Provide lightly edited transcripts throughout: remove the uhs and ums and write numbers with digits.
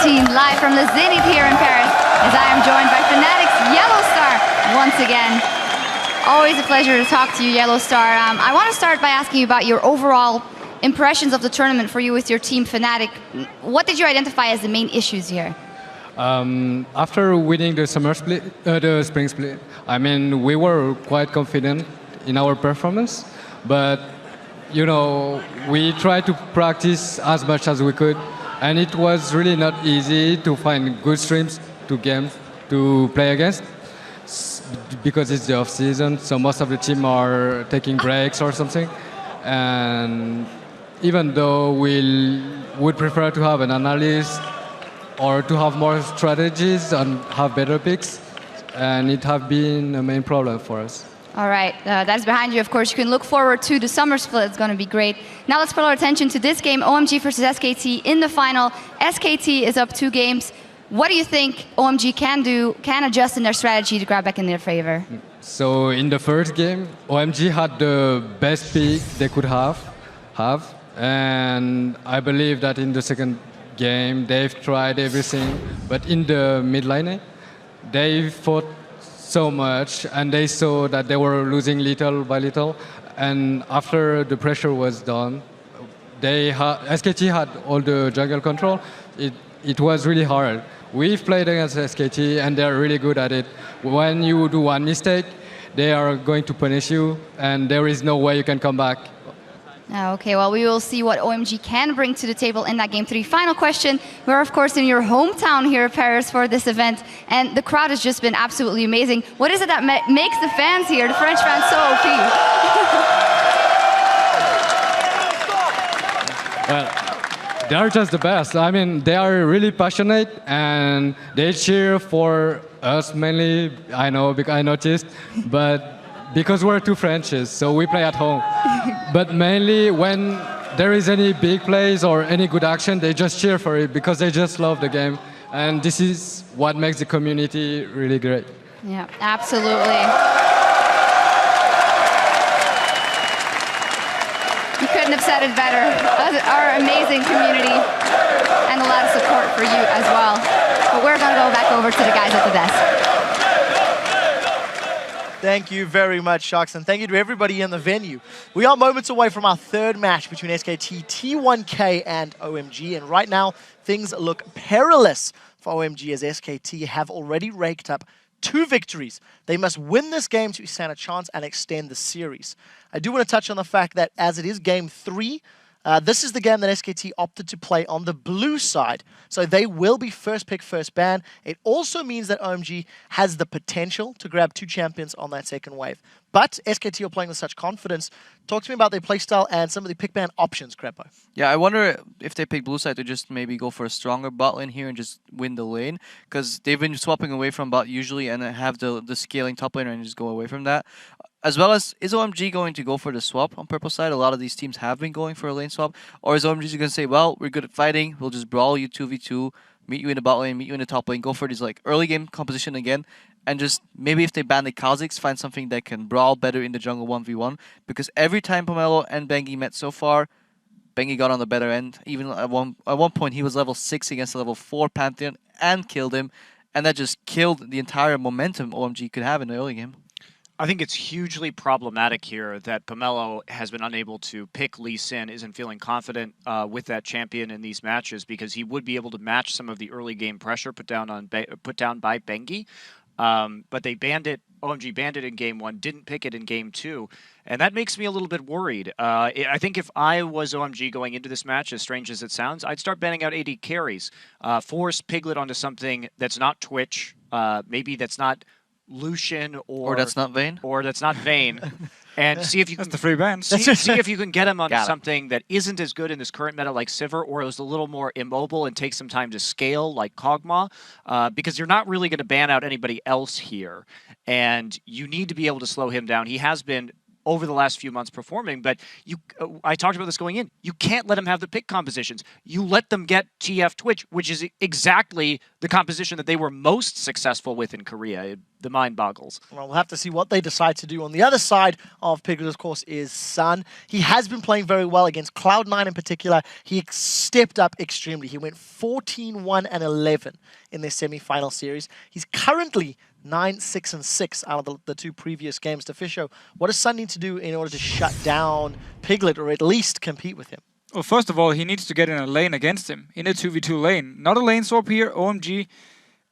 Live from the Zenith here in Paris, as I am joined by Fnatic's Yellow Star once again. Always a pleasure to talk to you, Yellow Star. I want to start by asking you about your overall impressions of the tournament for you with your team Fnatic. What did you identify as the main issues here? After winning the the spring split, I mean, we were quite confident in our performance, but you know, we tried to practice as much as we could. And it was really not easy to find good streams to play against because it's the off season. So most of the team are taking breaks or something. And even though we would prefer to have an analyst or to have more strategies and have better picks, and it have been a main problem for us. All right, that's behind you. Of course, you can look forward to the summer split. It's going to be great. Now let's put our attention to this game, OMG versus SKT in the final. SKT is up 2 games. What do you think OMG can adjust in their strategy to grab back in their favor? So in the first game, OMG had the best pick they could have. And I believe that in the second game, they've tried everything. But in the mid lane, they fought so much, and they saw that they were losing little by little. And after the pressure was done, SKT had all the jungle control. It was really hard. We've played against SKT, and they're really good at it. When you do one mistake, they are going to punish you, and there is no way you can come back. Okay, well, we will see what OMG can bring to the table in that Game 3. Final question. We're, of course, in your hometown here in Paris for this event, and the crowd has just been absolutely amazing. What is it that makes the fans here, the French fans, so OP? Well, they are just the best. I mean, they are really passionate, and they cheer for us mainly, I know, because I noticed, but because we're 2 Frenches, so we play at home. But mainly when there is any big plays or any good action, they just cheer for it because they just love the game. And this is what makes the community really great. Yeah, absolutely. You couldn't have said it better. Our amazing community and a lot of support for you as well. But we're going to go back over to the guys at the desk. Thank you very much, Sharks, and thank you to everybody in the venue. We are moments away from our 3rd match between SKT, T1K, and OMG, and right now, things look perilous for OMG as SKT have already raked up 2 victories. They must win this game to stand a chance and extend the series. I do want to touch on the fact that as it is Game 3, this is the game that SKT opted to play on the blue side, so they will be first pick, first ban. It also means that OMG has the potential to grab 2 champions on that second wave. But SKT are playing with such confidence. Talk to me about their playstyle and some of the pick ban options, Crepo. Yeah, I wonder if they pick blue side to just maybe go for a stronger bot lane here and just win the lane, because they've been swapping away from bot usually and have the scaling top laner and just go away from that. As well as, is OMG going to go for the swap on purple side? A lot of these teams have been going for a lane swap. Or is OMG going to say, well, we're good at fighting, we'll just brawl you 2v2, meet you in the bot lane, meet you in the top lane, go for this like early game composition again, and just maybe if they ban the Kha'Zix, find something that can brawl better in the jungle 1v1. Because every time Pomelo and Bengi met so far, Bengi got on the better end. Even at one point, he was level 6 against a level 4 Pantheon and killed him. And that just killed the entire momentum OMG could have in the early game. I think it's hugely problematic here that Pomelo has been unable to pick Lee Sin, isn't feeling confident with that champion in these matches because he would be able to match some of the early game pressure put down by Bengi. But they banned it. OMG banned it in Game 1, didn't pick it in Game 2, and that makes me a little bit worried. I think if I was OMG going into this match, as strange as it sounds, I'd start banning out AD carries. Force Piglet onto something that's not Twitch, maybe that's not Lucian or that's not Vayne, and see if you can. That's the free ban. See if you can get him onto something that isn't as good in this current meta, like Sivir, or is a little more immobile and takes some time to scale, like Kog'Maw, because you're not really going to ban out anybody else here, and you need to be able to slow him down. He has been over the last few months performing. But I talked about this going in. You can't let them have the pick compositions. You let them get TF Twitch, which is exactly the composition that they were most successful with in Korea. The mind boggles. Well, we'll have to see what they decide to do. On the other side of Piglet, of course, is Sun. He has been playing very well against Cloud9 in particular. He stepped up extremely. He went 14-1-11 in their semi-final series. He's currently 9-6-6 out of the two previous games. To Fisho, what does Sun need to do in order to shut down Piglet or at least compete with him? Well, first of all, he needs to get in a lane against him, in a 2v2 lane. Not a lane swap here, OMG.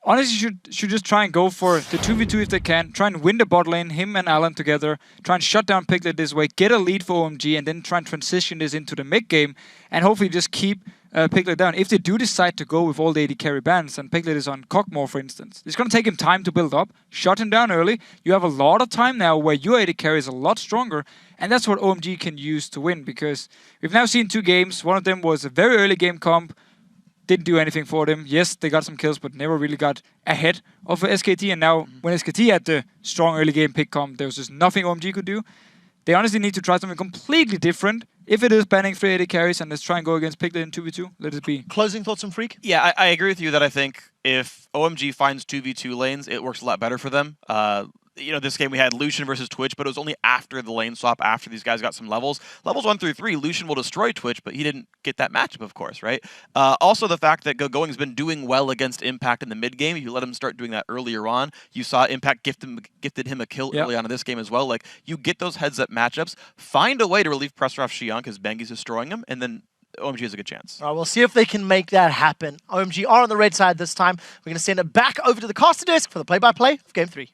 Honestly, should just try and go for the 2v2 if they can. Try and win the bot lane, him and Alan together. Try and shut down Piglet this way, get a lead for OMG, and then try and transition this into the mid game, and hopefully just keep Piglet down. If they do decide to go with all the AD carry bans, and Piglet is on Cockmore, for instance, it's going to take him time to build up. Shut him down early. You have a lot of time now where your AD carry is a lot stronger, and that's what OMG can use to win, because we've now seen 2 games. One of them was a very early game comp. Didn't do anything for them. Yes, they got some kills, but never really got ahead of SKT. And now, when SKT had the strong early game pick comp, there was just nothing OMG could do. They honestly need to try something completely different. If it is banning 3 AD carries, and let's try and go against Piglet in 2v2, let it be. Closing thoughts from Freak? Yeah, I agree with you that I think if OMG finds 2v2 lanes, it works a lot better for them. You know, this game we had Lucian versus Twitch, but it was only after the lane swap, after these guys got some levels. Levels 1 through 3, Lucian will destroy Twitch, but he didn't get that matchup, of course, right? Also, the fact that Going's been doing well against Impact in the mid game. If you let him start doing that earlier on, you saw Impact gifted him a kill early on in this game as well. Like, you get those heads-up matchups, find a way to relieve pressure off Xion because Bengi's destroying him, and then OMG has a good chance. All right, we'll see if they can make that happen. OMG are on the red side this time. We're going to send it back over to the caster desk for the play-by-play of Game 3.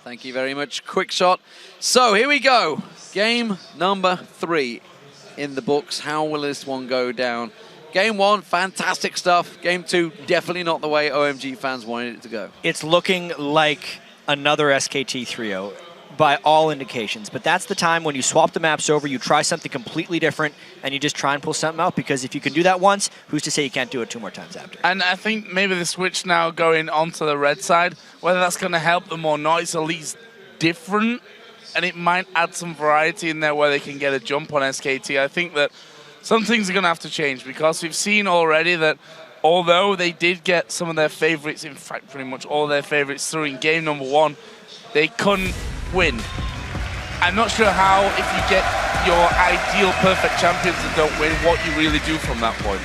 Thank you very much. Quick shot. So here we go. Game number 3 in the books. How will this one go down? Game 1, fantastic stuff. Game 2, definitely not the way OMG fans wanted it to go. It's looking like another SKT trio by all indications, but that's the time when you swap the maps over, you try something completely different, and you just try and pull something out, because if you can do that once, who's to say you can't do it 2 more times after? And I think maybe the switch now going onto the red side, whether that's going to help them or not, it's at least different, and it might add some variety in there where they can get a jump on SKT. I think that some things are going to have to change, because we've seen already that although they did get some of their favorites, in fact pretty much all their favorites through in game number 1, they couldn't win. I'm not sure how, if you get your ideal perfect champions and don't win, what you really do from that point.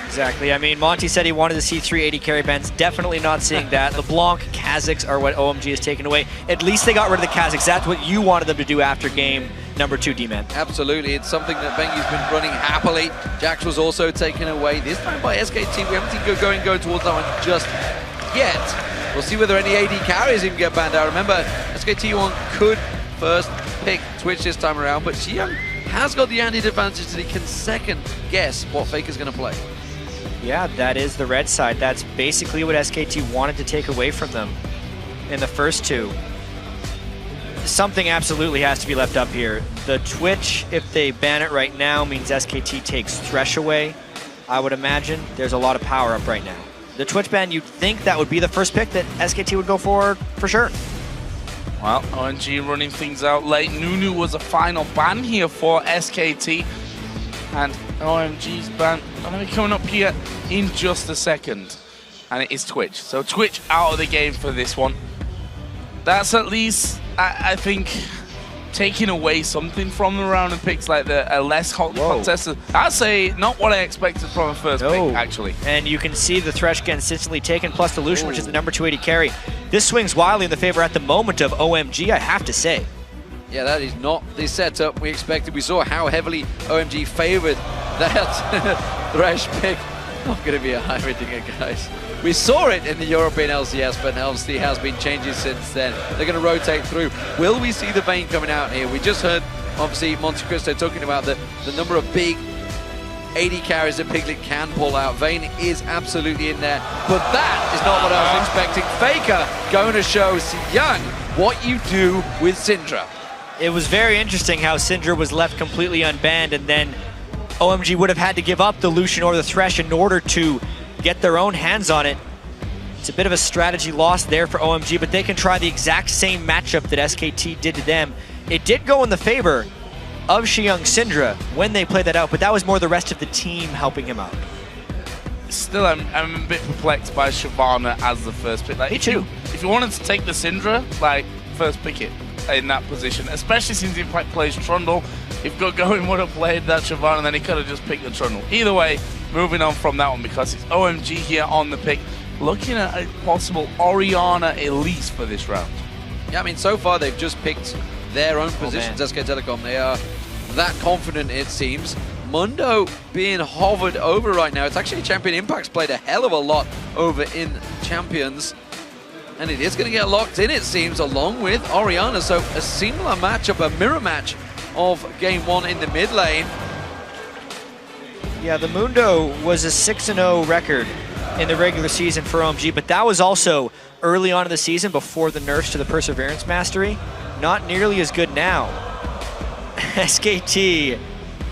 Exactly. I mean, Monty said he wanted to see 3 AD carry bans. Definitely not seeing that. LeBlanc, Kazakhs are what OMG has taken away. At least they got rid of the Kazakhs. That's what you wanted them to do after game number 2, D-Man. Absolutely. It's something that Bengi's been running happily. Jax was also taken away, this time by SKT. We haven't seen go towards that one just yet. We'll see whether any AD carries even get banned out. Remember, SKT1 could first pick Twitch this time around, but Xiang has got the added advantage that he can second guess what Faker's going to play. Yeah, that is the red side. That's basically what SKT wanted to take away from them in the first 2. Something absolutely has to be left up here. The Twitch, if they ban it right now, means SKT takes Thresh away. I would imagine there's a lot of power up right now. The Twitch ban, you'd think that would be the first pick that SKT would go for sure. Well, OMG running things out late. Nunu was a final ban here for SKT. And OMG's ban going to be coming up here in just a second. And it is Twitch. So Twitch out of the game for this one. That's at least, I think, taking away something from the round of picks, like a less hotly contested. I'd say not what I expected from a first pick, actually. And you can see the Thresh consistently taken, plus the Lucian, which is the number 2 AD carry. This swings wildly in the favor at the moment of OMG, I have to say. Yeah, that is not the setup we expected. We saw how heavily OMG favored that Thresh pick. Not going to be a high Rittinger, guys. We saw it in the European LCS, but obviously has been changes since then. They're going to rotate through. Will we see the Vayne coming out here? We just heard, obviously, Monte Cristo talking about the number of big AD carries that Piglet can pull out. Vayne is absolutely in there, but that is not what I was expecting. Faker going to show Young what you do with Syndra. It was very interesting how Syndra was left completely unbanned, and then OMG would have had to give up the Lucian or the Thresh in order to get their own hands on it. It's a bit of a strategy loss there for OMG, but they can try the exact same matchup that SKT did to them It did go in the favor of Shiyung Syndra when they played that out, but that was more the rest of the team helping him out. Still, I'm a bit perplexed by Shyvana as the first pick. Like, Me too. If you wanted to take the Syndra, like, first pick it in that position, especially since he plays Trundle. If Going would have played that Shyvana, then he could have just picked the Trundle. Either way, moving on from that one because it's OMG here on the pick. Looking at a possible Orianna Elise for this round. Yeah, I mean, so far they've just picked their own positions, SK Telecom. They are that confident, it seems. Mundo being hovered over right now. It's actually Champion Impact's played a hell of a lot over in Champions. And it is going to get locked in, it seems, along with Orianna. So a similar matchup, a mirror match of Game 1 in the mid lane. Yeah, the Mundo was a 6-0 record in the regular season for OMG, but that was also early on in the season before the nerfs to the Perseverance Mastery. Not nearly as good now. SKT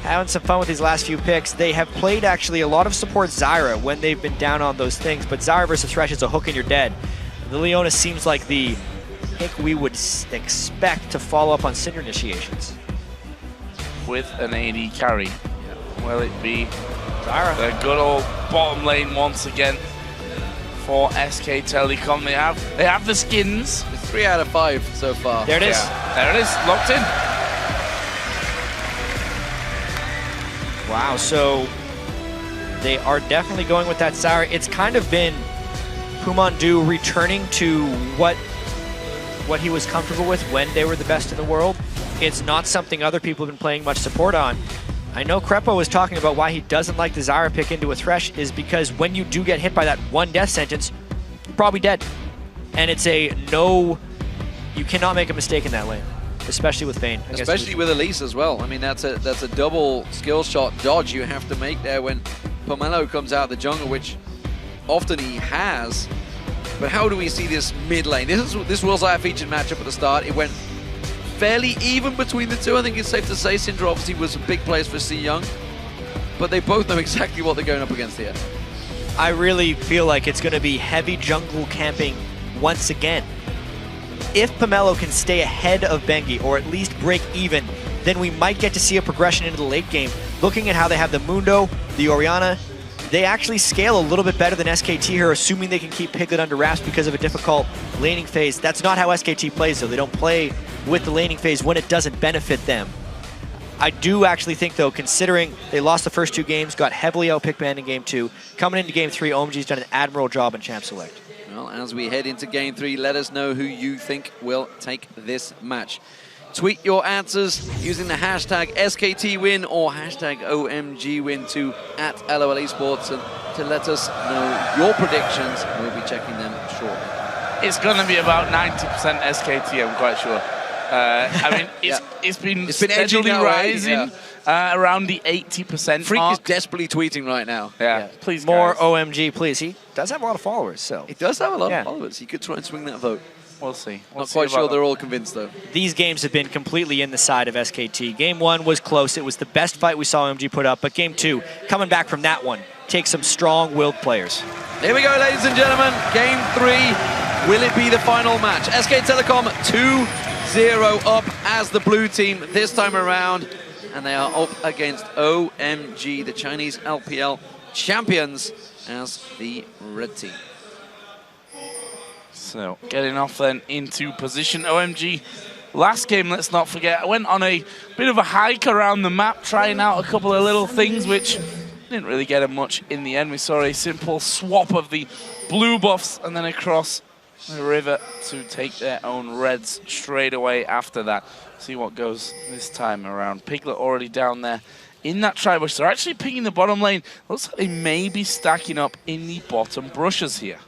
having some fun with these last few picks. They have played actually a lot of support Zyra when they've been down on those things, but Zyra versus Thresh is a hook and you're dead. The Leona seems like the pick we would expect to follow up on Syndra initiations. With an AD carry. Will it be Zyra? The good old bottom lane once again for SK Telecom. They have the skins. It's 3 out of 5 so far. There it is. Yeah, there it is, locked in. Wow, so they are definitely going with that Zyra. It's kind of been Pumandu returning to what he was comfortable with when they were the best in the world. It's not something other people have been playing much support on. I know Crepo was talking about why he doesn't like the Zyra pick into a Thresh is because when you do get hit by that one death sentence, you're probably dead. And it's a no, you cannot make a mistake in that lane, especially with Vayne. Especially with Elise as well. I mean, that's a double skill shot dodge you have to make there when Pomelo comes out of the jungle, which often he has. But how do we see this mid lane? This was our featured matchup at the start. It went fairly even between the two. I think it's safe to say Syndra obviously was a big place for C Young, but they both know exactly what they're going up against here. I really feel like it's going to be heavy jungle camping once again. If Pomelo can stay ahead of Bengi, or at least break even, then we might get to see a progression into the late game. Looking at how they have the Mundo, the Orianna, they actually scale a little bit better than SKT here, assuming they can keep Piglet under wraps because of a difficult laning phase. That's not how SKT plays, though. They don't play with the laning phase when it doesn't benefit them. I do actually think, though, considering they lost the first 2 games, got heavily outpicked banned in Game 2, coming into Game 3, OMG's done an admirable job in Champ Select. Well, as we head into Game 3, let us know who you think will take this match. Tweet your answers using the hashtag SKTWin or hashtag OMGWin to @LOL Esports and to let us know your predictions. We'll be checking them shortly. It's going to be about 90% SKT, I'm quite sure. I mean, it's been steadily rising around the 80% Freak mark. is desperately tweeting right now. Yeah, please, more guys. OMG, please. He does have a lot of followers, so. He does have a lot of followers. He could try and swing that vote. We'll see. Not quite sure they're all convinced, though. These games have been completely in the side of SKT. Game 1 was close. It was the best fight we saw OMG put up. But Game 2, coming back from that one, takes some strong-willed players. Here we go, ladies and gentlemen. Game 3. Will it be the final match? SK Telecom 2-0 up as the blue team this time around. And they are up against OMG, the Chinese LPL champions, as the red team. So, getting off then into position. OMG, last game, let's not forget, I went on a bit of a hike around the map, trying out a couple of little things, which didn't really get them much in the end. We saw a simple swap of the blue buffs and then across the river to take their own reds straight away after that. See what goes this time around. Piglet already down there in that tri-bush. They're actually picking the bottom lane. Looks like they may be stacking up in the bottom brushes here.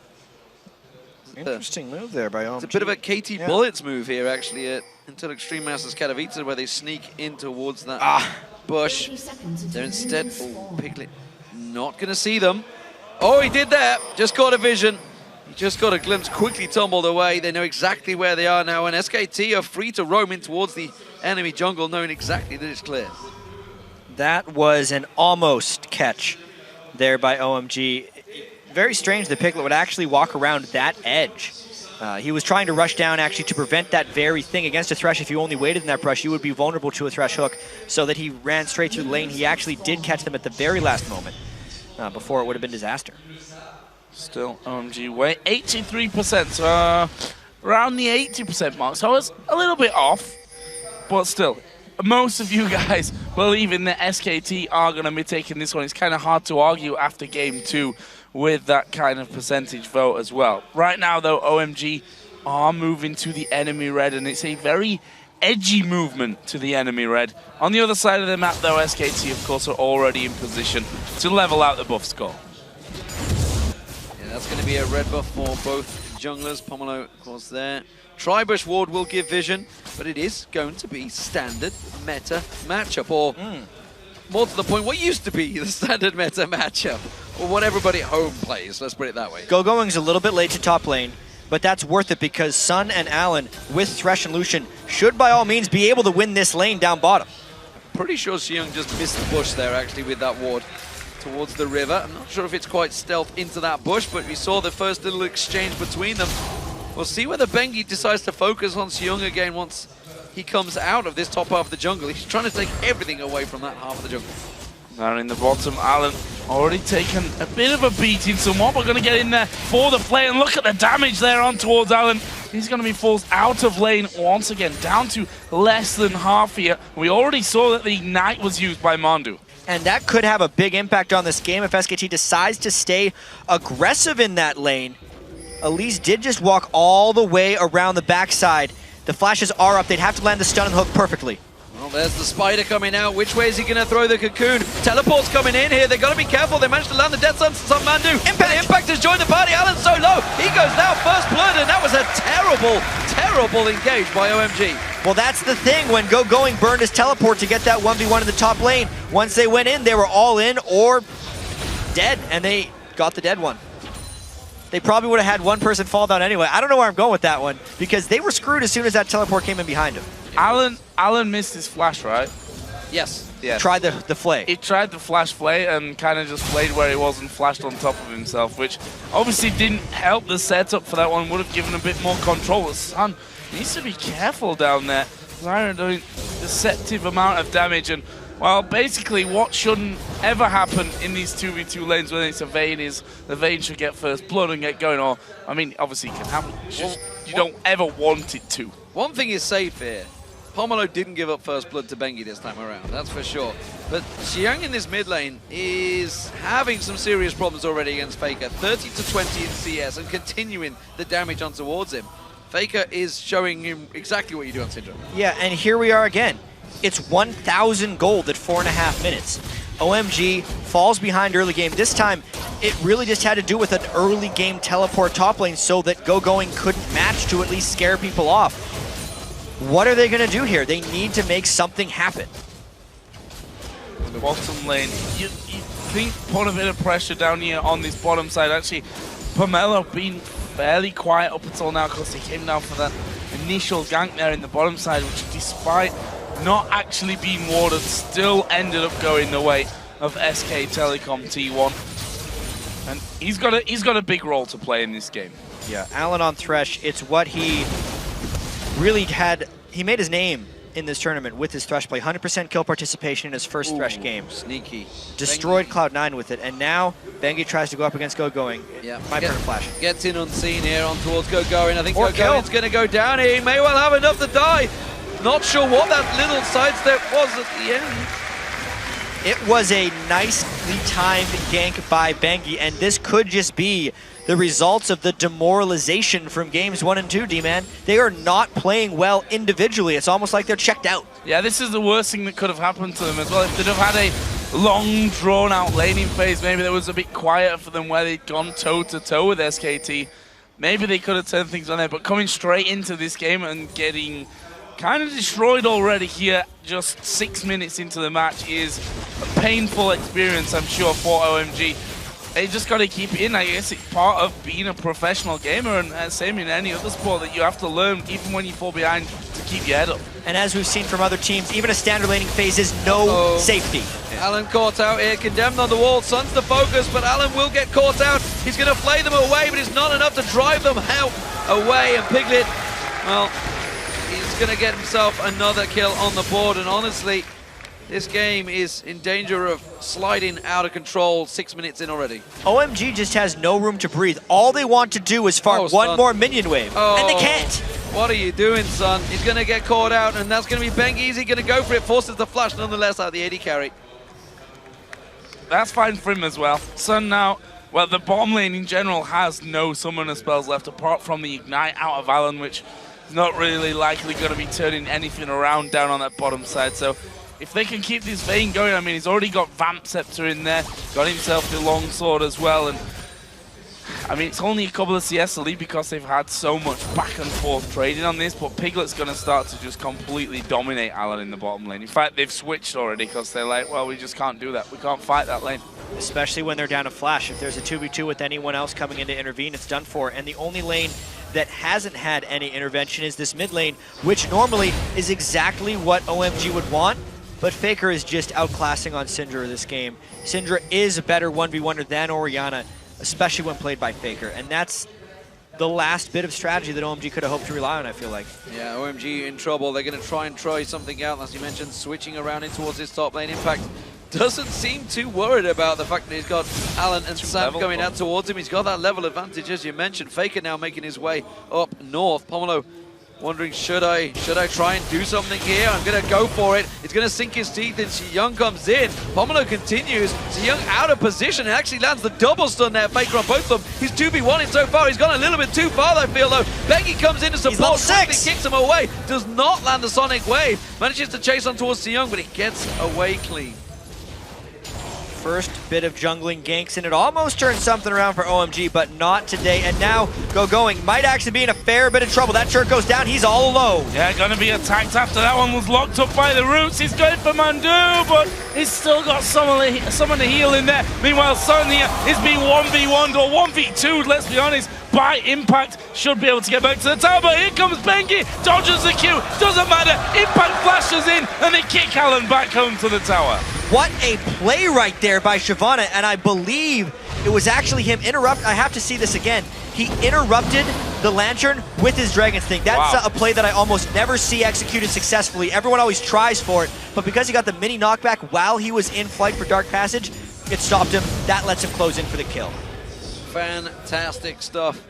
Interesting move there by OMG. It's a bit of a KT Bullets move here, actually, until Extreme Masters Katowice, where they sneak in towards that bush. They're instead, Piglet not going to see them. Oh, he did that. Just got a vision. He just got a glimpse, quickly tumbled away. They know exactly where they are now, and SKT are free to roam in towards the enemy jungle, knowing exactly that it's clear. That was an almost catch there by OMG. Very strange that Piglet would actually walk around that edge He was trying to rush down actually to prevent that very thing against a Thresh. If you only waited in that brush, you would be vulnerable to a Thresh hook, so that he ran straight through the lane. He actually did catch them at the very last moment before it would have been disaster. Still OMG way 83%, so around the 80% mark. So I was a little bit off, but still, most of you guys believing that SKT are going to be taking this one. It's kind of hard to argue after game 2 with that kind of percentage vote as well. Right now, though, OMG are moving to the enemy red, and it's a very edgy movement to the enemy red. On the other side of the map, though, SKT, of course, are already in position to level out the buff score. That's going to be a red buff for both junglers. Pomelo, of course, there. Tribush ward will give vision, but it is going to be standard meta matchup, or more to the point, what used to be the standard meta matchup, or what everybody at home plays, let's put it that way. Going's a little bit late to top lane, but that's worth it because Sun and Allen with Thresh and Lucian should by all means be able to win this lane down bottom. Pretty sure Xiong just missed the bush there actually with that ward towards the river. I'm not sure if it's quite stealth into that bush, but we saw the first little exchange between them. We'll see whether Bengi decides to focus on Xiong again once he comes out of this top half of the jungle. He's trying to take everything away from that half of the jungle. Down in the bottom, Allen already taken a bit of a beating somewhat, but going to get in there for the play, and look at the damage there on towards Allen. He's going to be forced out of lane once again, down to less than half here. We already saw that the Ignite was used by Mandu. And that could have a big impact on this game if SKT decides to stay aggressive in that lane. Elise did just walk all the way around the backside. The flashes are up. They'd have to land the stun and hook perfectly. Well, there's the spider coming out. Which way is he going to throw the cocoon? Teleport's coming in here. They've got to be careful. They managed to land the death sentence on Mandu. Impact has joined the party. Allen's so low. He goes now first blood, and that was a terrible engage by OMG. Well, that's the thing. When Going burned his teleport to get that 1v1 in the top lane, once they went in, they were all in or dead, and they got the dead one. They probably would have had one person fall down anyway. I don't know where I'm going with that one, because they were screwed as soon as that teleport came in behind him. Allen missed his flash, right? Yes. Tried the flay. He tried the flash flay and kind of just played where he was and flashed on top of himself, which obviously didn't help the setup for that one. Would have given a bit more control. The Sun needs to be careful down there. Zyra doing a deceptive amount of damage, and well, basically what shouldn't ever happen in these 2v2 lanes when it's a Vayne is the Vayne should get first blood and get going. Or, I mean, obviously it can happen. It's just, you don't ever want it to. One thing is safe here. Pomelo didn't give up first blood to Bengi this time around, that's for sure. But Xiang in this mid lane is having some serious problems already against Faker. 30 to 20 in CS and continuing the damage on towards him. Faker is showing him exactly what you do on Syndrome. Yeah, and here we are again. It's 1,000 gold at 4.5 minutes. OMG falls behind early game. This time, it really just had to do with an early game teleport top lane so that Going couldn't match to at least scare people off. What are they going to do here? They need to make something happen. The bottom lane, you think put a bit of pressure down here on this bottom side. Actually, Pomelo being fairly quiet up until now because he came down for that initial gank there in the bottom side, which despite not actually being warded, still ended up going the way of SK Telecom T1. And he's got a big role to play in this game. Yeah, Allen on Thresh, it's what he really had. He made his name in this tournament with his Thresh play. 100% kill participation in his first Thresh game. Sneaky. Destroyed Cloud9 with it, and now Bengi tries to go up against Going. Yeah, My turn flash. Gets in unseen here on towards Going. I think Going's going to go down here. He may well have enough to die. Not sure what that little sidestep was at the end. It was a nicely timed gank by Bengi, and this could just be the results of the demoralization from games 1 and 2, D-Man. They are not playing well individually. It's almost like they're checked out. Yeah, this is the worst thing that could have happened to them as well. If they'd have had a long, drawn-out laning phase, maybe that was a bit quieter for them where they'd gone toe-to-toe with SKT. Maybe they could have turned things on there, but coming straight into this game and getting kind of destroyed already here, just 6 minutes into the match, is a painful experience, I'm sure, for OMG. They just got to keep it in. I guess it's part of being a professional gamer, and same in any other sport, that you have to learn, even when you fall behind, to keep your head up. And as we've seen from other teams, even a standard laning phase is no safety. Alan caught out here, condemned on the wall. Sun's the focus, but Alan will get caught out. He's going to play them away, but it's not enough to drive them out away. And Piglet, well, he's going to get himself another kill on the board. And honestly, this game is in danger of sliding out of control 6 minutes in already. OMG just has no room to breathe. All they want to do is farm one more minion wave, and they can't. What are you doing, son? He's going to get caught out, and that's going to be Bengeezy going to go for it. Forces the flash nonetheless out of the AD carry. That's fine for him as well. Sun now, well, the bottom lane in general has no summoner spells left apart from the Ignite out of Alan, which is not really likely going to be turning anything around down on that bottom side. So if they can keep this vein going, I mean, he's already got Vamp Scepter in there, got himself the longsword as well, and I mean, it's only a couple of CS to lead because they've had so much back and forth trading on this, but Piglet's going to start to just completely dominate Alan in the bottom lane. In fact, they've switched already because they're like, well, we just can't do that. We can't fight that lane. Especially when they're down a flash. If there's a 2v2 with anyone else coming in to intervene, it's done for. And the only lane that hasn't had any intervention is this mid lane, which normally is exactly what OMG would want. But Faker is just outclassing on Syndra this game. Syndra is a better 1v1er than Orianna, especially when played by Faker. And that's the last bit of strategy that OMG could have hoped to rely on, I feel like. Yeah, OMG in trouble. They're going to try something out, as you mentioned, switching around in towards his top lane. Impact doesn't seem too worried about the fact that he's got Alan and Sam coming out towards him. He's got that level advantage, as you mentioned. Faker now making his way up north. Pomelo wondering, should I try and do something here? I'm going to go for it. It's going to sink his teeth in. Young comes in. Pomelo continues. Young out of position and actually lands the double stun there. Faker on both of them. He's 2v1 so far. He's gone a little bit too far, I feel, though. Bengi comes in to support. He kicks him away. Does not land the Sonic Wave. Manages to chase on towards Young, but he gets away clean. First bit of jungling ganks, and it almost turned something around for OMG, but not today. And now Going might actually be in a fair bit of trouble. That turret goes down. He's all alone. Yeah, gonna be attacked after that one was locked up by the roots. He's going for Mandu, but he's still got someone to heal in there. Meanwhile, Son here is being 1v1'd or 1v2'd, let's be honest, by Impact. Should be able to get back to the tower, but here comes Bengi. Dodges the Q. Doesn't matter. Impact flashes in, and they kick Alan back home to the tower. What a play right there by Shyvana, and I believe it was actually him I have to see this again. He interrupted the Lantern with his Dragon's Thing. That's a play that I almost never see executed successfully. Everyone always tries for it, but because he got the mini knockback while he was in flight for Dark Passage, it stopped him. That lets him close in for the kill. Fantastic stuff.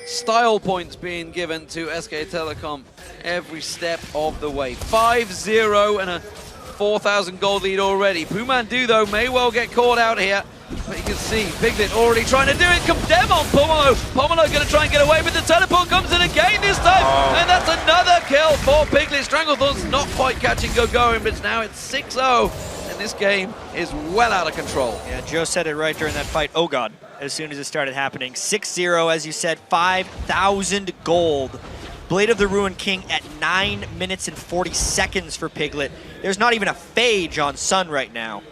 Style points being given to SK Telecom every step of the way. 5-0 and a 4,000 gold lead already. Pumandu, though, may well get caught out here. But you can see Piglet already trying to do it. Condemn on Pomelo. Pomelo going to try and get away, but the teleport comes in again this time. And that's another kill for Piglet. Stranglethorn's not quite catching Gogoin, but now it's 6-0. And this game is well out of control. Yeah, Joe said it right during that fight. Oh, God. As soon as it started happening. 6-0, as you said, 5,000 gold. Blade of the Ruined King at 9 minutes and 40 seconds for Piglet. There's not even a phage on Sun right now.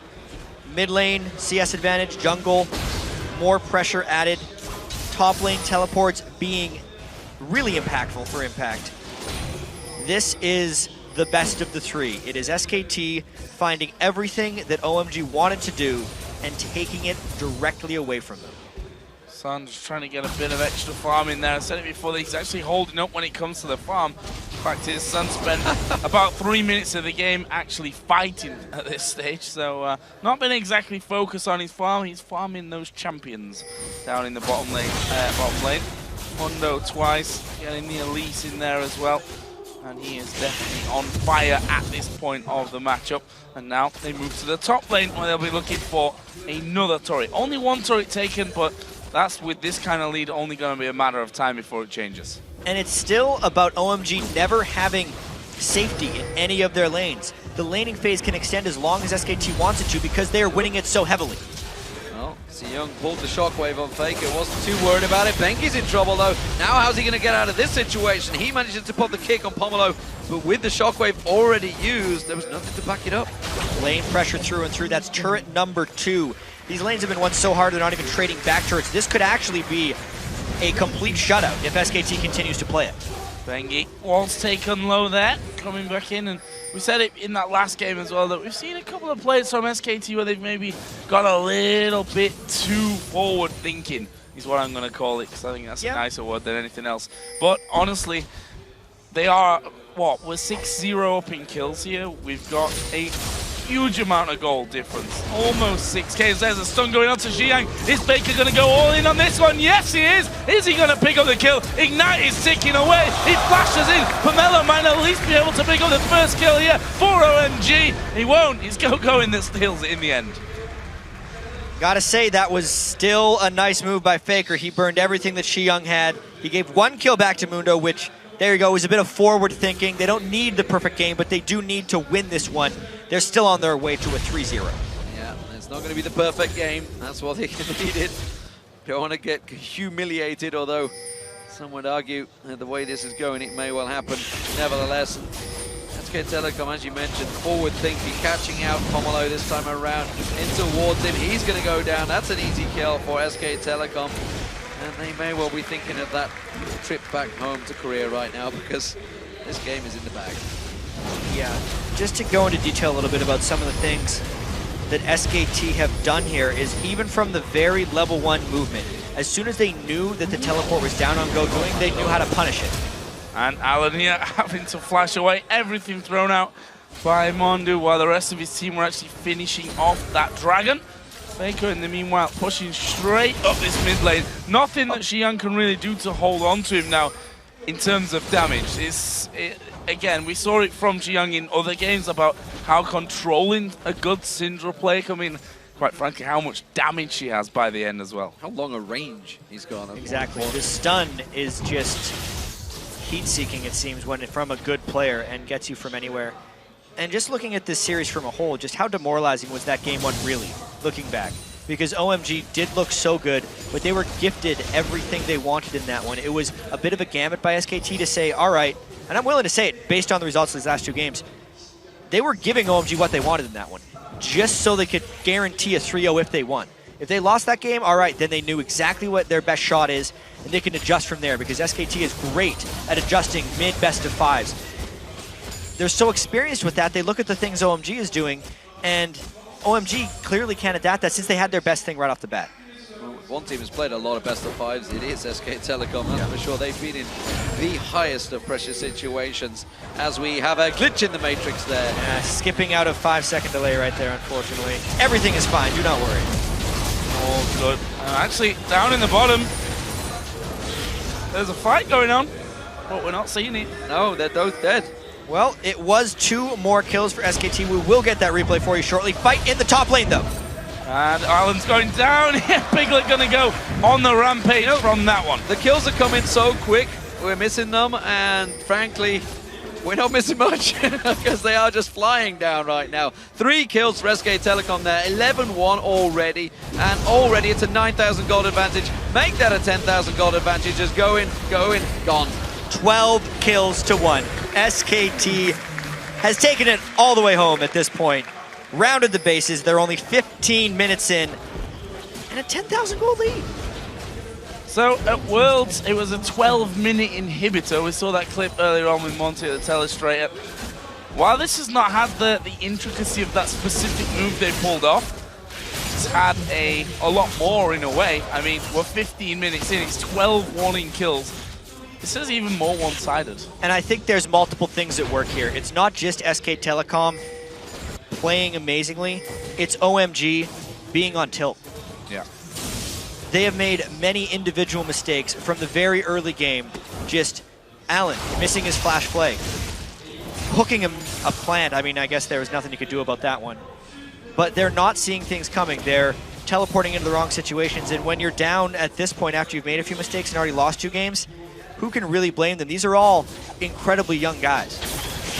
Mid lane, CS advantage, jungle, more pressure added. Top lane teleports being really impactful for Impact. This is the best of the three. It is SKT finding everything that OMG wanted to do and taking it directly away from them. Sun just trying to get a bit of extra farm in there. I said it before, he's actually holding up when it comes to the farm. In fact, his Sun spent about 3 minutes of the game actually fighting at this stage. So not been exactly focused on his farm. He's farming those champions down in the bottom lane. Mundo twice, getting the Elise in there as well. And he is definitely on fire at this point of the matchup. And now they move to the top lane where they'll be looking for another turret. Only one turret taken, but that's, with this kind of lead, only going to be a matter of time before it changes. And it's still about OMG never having safety in any of their lanes. The laning phase can extend as long as SKT wants it to because they are winning it so heavily. Well, Young pulled the shockwave on Faker, wasn't too worried about it. Bengi's in trouble though. Now how's he going to get out of this situation? He manages to put the kick on Pomelo, but with the shockwave already used, there was nothing to back it up. Lane pressure through and through. That's turret number 2. These lanes have been won so hard they're not even trading back turrets. This could actually be a complete shutout if SKT continues to play it. Bengi was taken low there, coming back in, and we said it in that last game as well that we've seen a couple of players from SKT where they've maybe got a little bit too forward thinking, is what I'm going to call it, because I think that's a nicer word than anything else. But honestly, they are, what, we're 6-0 up in kills here. We've got a huge amount of goal difference, almost 6K. There's a stun going on to Xiang. Is Baker going to go all in on this one? Yes, he is. Is he going to pick up the kill? Ignite is ticking away. He flashes in. Pomelo might at least be able to pick up the first kill here for OMG. He won't. He's going that steals it in the end. Gotta say, that was still a nice move by Faker. He burned everything that Xiang had. He gave 1 kill back to Mundo, which, there you go, was a bit of forward thinking. They don't need the perfect game, but they do need to win this one. They're still on their way to a 3-0. Yeah, it's not going to be the perfect game. That's what they needed. Don't want to get humiliated, although some would argue that the way this is going, it may well happen. Nevertheless, SK Telecom, as you mentioned, forward thinking, catching out Pomelo this time around, in towards him. He's going to go down. That's an easy kill for SK Telecom. And they may well be thinking of that trip back home to Korea right now, because this game is in the bag. Yeah, just to go into detail a little bit about some of the things that SKT have done here is even from the very level 1 movement, as soon as they knew that the teleport was down on Go doing, they knew how to punish it. And Alan here having to flash away everything thrown out by Mondu while the rest of his team were actually finishing off that dragon. Faker in the meanwhile pushing straight up this mid lane. Nothing that Xiang can really do to hold on to him now in terms of damage. Again, we saw it from Xiang in other games about how controlling a good Syndra play can mean, quite frankly, how much damage she has by the end as well. How long a range he's got. Exactly. The stun is just heat-seeking, it seems, when from a good player and gets you from anywhere. And just looking at this series from a whole, just how demoralizing was that game 1 really, looking back? Because OMG did look so good, but they were gifted everything they wanted in that one. It was a bit of a gamut by SKT to say, all right, and I'm willing to say it based on the results of these last 2 games, they were giving OMG what they wanted in that one, just so they could guarantee a 3-0 if they won. If they lost that game, all right, then they knew exactly what their best shot is, and they can adjust from there, because SKT is great at adjusting mid-best-of-5s. They're so experienced with that, they look at the things OMG is doing, and OMG clearly can't adapt that since they had their best thing right off the bat. Well, one team has played a lot of best-of-5s. It is SK Telecom, that's for sure. They've been in the highest of pressure situations, as we have a glitch in the matrix there. Yeah, skipping out of 5-second delay right there, unfortunately. Everything is fine, do not worry. Oh, good. Actually, down in the bottom, there's a fight going on, but we're not seeing it. No, they're both dead. Well, it was 2 more kills for SKT. We will get that replay for you shortly. Fight in the top lane, though. And Ireland's going down. Piglet going to go on the rampage from that one. The kills are coming so quick. We're missing them, and frankly, we're not missing much because they are just flying down right now. 3 kills for SK Telecom there, 11-1 already, and already it's a 9,000 gold advantage. Make that a 10,000 gold advantage. Just going, gone. 12 kills to 1. SKT has taken it all the way home at this point. Rounded the bases. They're only 15 minutes in, and a 10,000 gold lead. So at Worlds, it was a 12-minute inhibitor. We saw that clip earlier on with Monty at the telestrator. While this has not had the intricacy of that specific move they pulled off, it's had a lot more in a way. I mean, we're 15 minutes in, it's 12 warning kills. This is even more one-sided. And I think there's multiple things at work here. It's not just SK Telecom playing amazingly, it's OMG being on tilt. Yeah. They have made many individual mistakes from the very early game. Just Allen missing his flash play. Hooking him a plant, I mean, I guess there was nothing you could do about that one. But they're not seeing things coming. They're teleporting into the wrong situations, and when you're down at this point after you've made a few mistakes and already lost 2 games, who can really blame them? These are all incredibly young guys,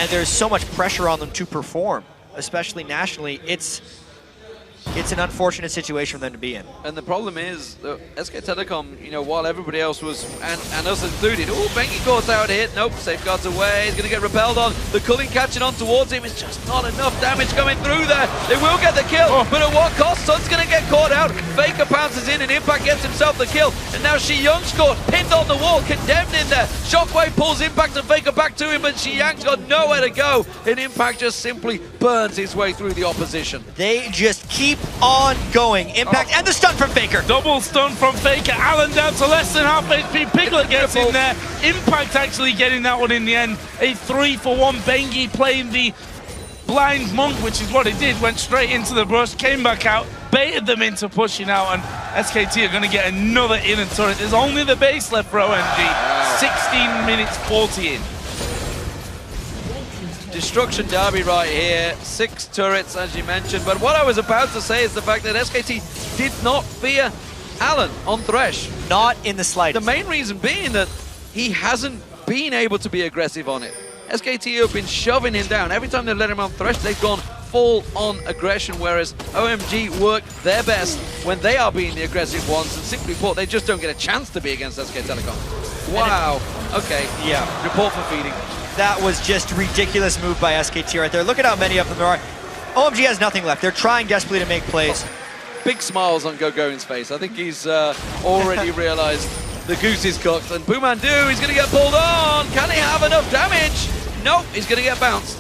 and there's so much pressure on them to perform, especially nationally. It's an unfortunate situation for them to be in. And the problem is, SK Telecom, you know, while everybody else was, and us included, oh, Bengi caught out hit, nope, safeguards away, he's going to get repelled on, the culling catching on towards him, it's just not enough damage coming through there. They will get the kill, but at what cost? Sun's going to get caught out, Faker pounces in and Impact gets himself the kill. And now Shi-Young's caught, pinned on the wall, condemned in there. Shockwave pulls Impact and Faker back to him, but Shi-Young's got nowhere to go. And Impact just simply burns his way through the opposition. They just keep on going. Impact and the stun from Faker. Double stun from Faker. Alan down to less than half HP. Piglet gets in there. Impact actually getting that one in the end. A 3-for-1. Bengi playing the blind monk, which is what it did. Went straight into the brush, came back out, baited them into pushing out, and SKT are going to get another inner turret. There's only the base left for OMG. 16 minutes 40 in. Destruction derby right here, 6 turrets as you mentioned, but what I was about to say is the fact that SKT did not fear Alan on Thresh. Not in the slightest. The main reason being that he hasn't been able to be aggressive on it. SKT have been shoving him down. Every time they let him on Thresh, they've gone full on aggression, whereas OMG work their best when they are being the aggressive ones, and simply put, they just don't get a chance to be against SK Telecom. Wow, okay, yeah. Report for feeding. That was just a ridiculous move by SKT right there. Look at how many of them there are. OMG has nothing left. They're trying desperately to make plays. Big smiles on Gogoin's face. I think he's already realized the goose is cooked. And Pumandu, he's going to get pulled on. Can he have enough damage? Nope, he's going to get bounced.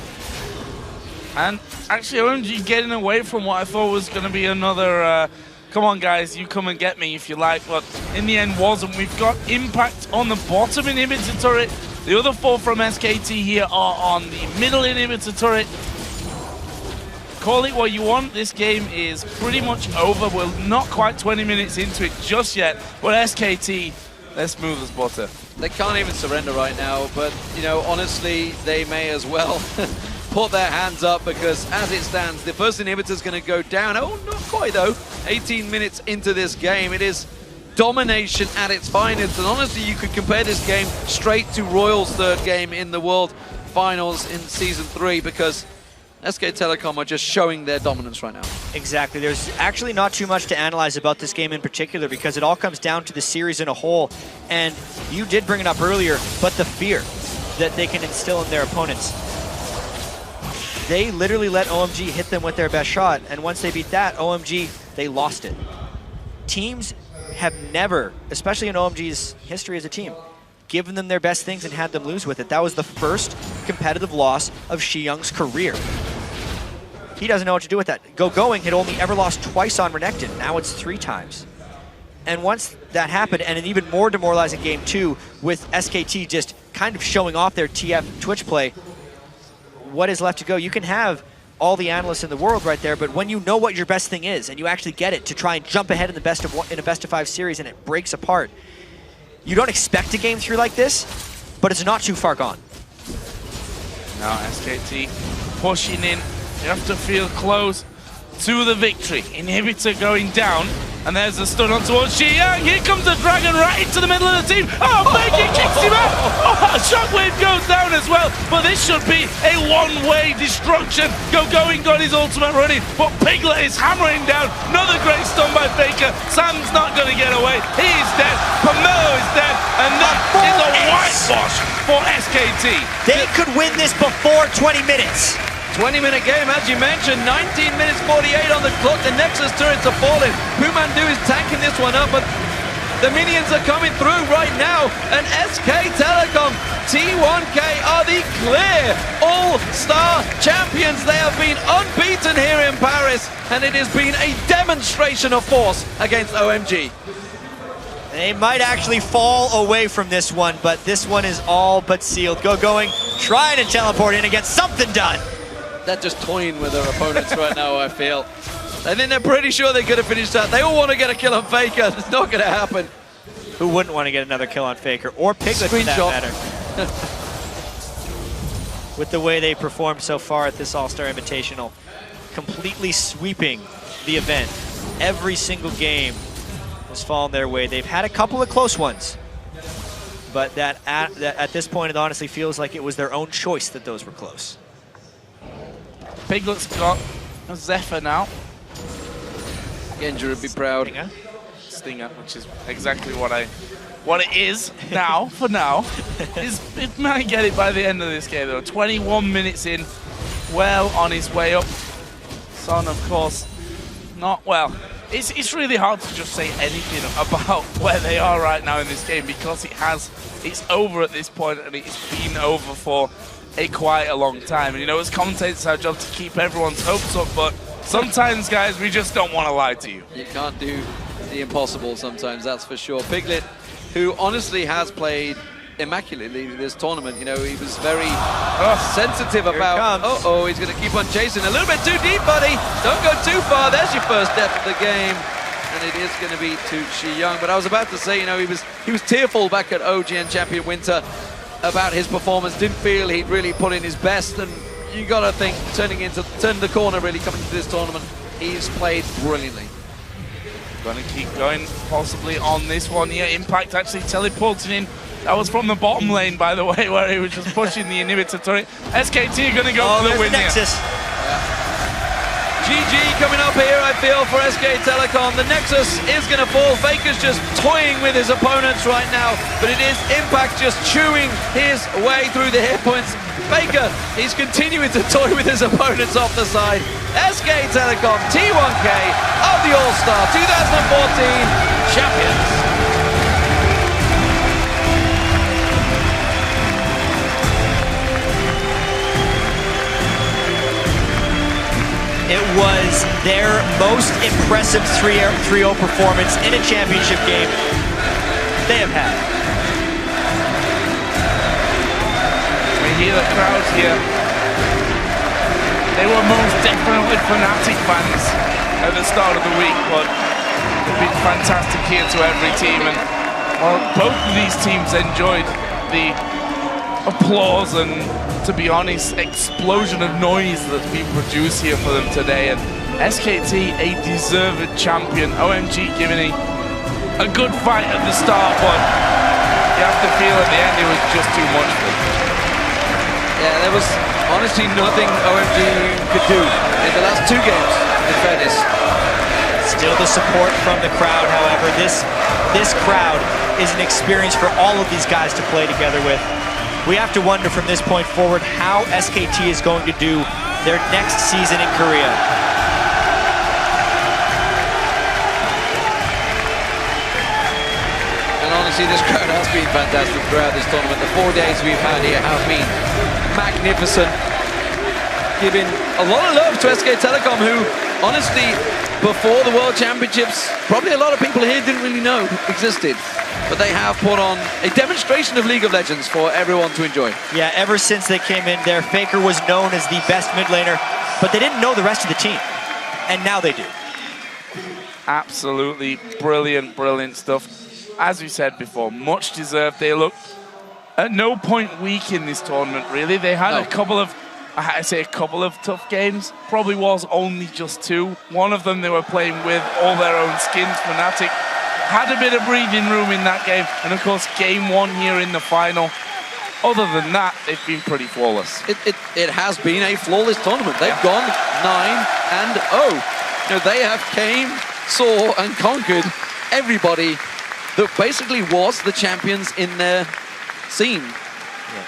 And actually, OMG getting away from what I thought was going to be another, come on guys, you come and get me if you like, but in the end wasn't. We've got Impact on the bottom inhibitor turret. The other 4 from SKT here are on the middle inhibitor turret. Call it what you want, this game is pretty much over. We're not quite 20 minutes into it just yet, but SKT, they're smooth as butter. They can't even surrender right now, but, you know, honestly, they may as well put their hands up, because as it stands, the first inhibitor's going to go down. Oh, not quite, though. 18 minutes into this game, it is domination at its finest, and honestly, you could compare this game straight to Royal's third game in the World Finals in Season 3, because SK Telecom are just showing their dominance right now. Exactly. There's actually not too much to analyze about this game in particular, because it all comes down to the series in a whole. And you did bring it up earlier, but the fear that they can instill in their opponents. They literally let OMG hit them with their best shot, and once they beat that, OMG, they lost it. Teams have never, especially in OMG's history as a team, given them their best things and had them lose with it. That was the first competitive loss of Shi-Young's career. He doesn't know what to do with that. Gogoing had only ever lost twice on Renekton. Now it's 3 times. And once that happened, and an even more demoralizing game 2, with SKT just kind of showing off their TF Twitch play, what is left to go? You can have all the analysts in the world right there, but when you know what your best thing is, and you actually get it to try and jump ahead in a best of 5 series, and it breaks apart, you don't expect a game 3 like this, but it's not too far gone. Now SKT pushing in. You have to feel close to the victory. Inhibitor going down, and there's the stun on towards Shi-Young. Here comes the dragon right into the middle of the team. Oh, Bengi kicks him out. Oh, Shockwave goes down as well, but this should be a one-way destruction. Gogoing got his ultimate running, but Piglet is hammering down. Another great stun by Faker. Sam's not going to get away. He is dead. Pomelo is dead, and that is a whitewash for SKT. They could win this before 20 minutes. 20-minute game, as you mentioned, 19 minutes 48 on the clock. The Nexus turrets are falling. Pumandu is tanking this one up, but the minions are coming through right now. And SK Telecom, T1K are the clear all-star champions. They have been unbeaten here in Paris, and it has been a demonstration of force against OMG. They might actually fall away from this one, but this one is all but sealed. Gogoing, trying to teleport in and get something done. They're just toying with their opponents right now, I feel. I think they're pretty sure they could have finished that. They all want to get a kill on Faker. It's not going to happen. Who wouldn't want to get another kill on Faker? Or Piglet, for that matter. With the way they performed so far at this All-Star Invitational. Completely sweeping the event. Every single game has fallen their way. They've had a couple of close ones. But at this point, it honestly feels like it was their own choice that those were close. Piglet's got a Zephyr now. Genja would be proud. Stinger, which is exactly what it is now, for now. It might get it by the end of this game though. 21 minutes in, well on his way up. Son, of course, not well. it's really hard to just say anything about where they are right now in this game, because it's over at this point, and it's been over for quite a long time. And you know, as commentators, it's our job to keep everyone's hopes up, but sometimes, guys, we just don't want to lie to you. You can't do the impossible sometimes, that's for sure. Piglet, who honestly has played immaculately this tournament, you know, he was very sensitive about, he's going to keep on chasing. A little bit too deep, buddy. Don't go too far. There's your first death of the game. And it is going to be to Shi Young. But I was about to say, you know, he was tearful back at OGN Champion Winter about his performance. Didn't feel he'd really put in his best. And you got to think, turning the corner really coming into this tournament, he's played brilliantly. Going to keep going possibly on this one here. Impact actually teleporting in. That was from the bottom lane, by the way, where he was just pushing the inhibitor turret. SKT are going to go for the win here. GG coming up here, I feel, for SK Telecom. The Nexus is going to fall. Faker's just toying with his opponents right now, but it is Impact just chewing his way through the hit points. Faker, he's continuing to toy with his opponents off the side. SK Telecom, T1K of the All-Star 2014 champions. It was their most impressive 3-0 performance in a championship game they have had. We hear the crowds here. They were most definitely Fnatic fans at the start of the week, but they've been fantastic here to every team. And well, both of these teams enjoyed the applause and, to be honest, explosion of noise that's been produced here for them today. And SKT, a deserved champion. OMG giving a good fight at the start, but you have to feel at the end it was just too much for them. Yeah, there was honestly nothing OMG could do in the last two games, in fairness. Still the support from the crowd, however. This crowd is an experience for all of these guys to play together with. We have to wonder from this point forward how SKT is going to do their next season in Korea. And honestly, this crowd has been fantastic throughout this tournament. The 4 days we've had here have been magnificent. Giving a lot of love to SK Telecom, who honestly, before the World Championships, probably a lot of people here didn't really know existed. But they have put on a demonstration of League of Legends for everyone to enjoy. Yeah, ever since they came in there, Faker was known as the best mid laner, but they didn't know the rest of the team. And now they do. Absolutely brilliant, brilliant stuff. As we said before, much deserved. They looked at no point weak in this tournament, really. They had a couple of, I say a couple of tough games. Probably was only just two. One of them they were playing with all their own skins. Fnatic had a bit of breathing room in that game, and of course game one here in the final. Other than that, they've been pretty flawless. It has been a flawless tournament. They've gone 9-0. You know, they have came, saw, and conquered everybody that basically was the champions in their scene.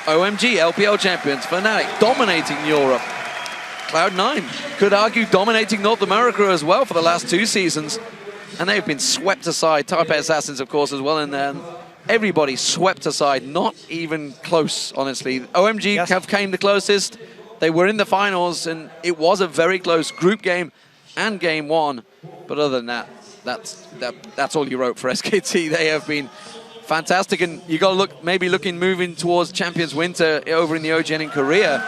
OMG, LPL champions, Fnatic dominating Europe. Cloud9 could argue dominating North America as well for the last 2 seasons. And they've been swept aside. Taipei Assassins, of course, as well. And then everybody swept aside. Not even close, honestly. OMG have came the closest. They were in the finals, and it was a very close group game and game one. But other than that, that's all you wrote for SKT. They have been fantastic. And you got to look, maybe moving towards Champions Winter over in the OGN in Korea.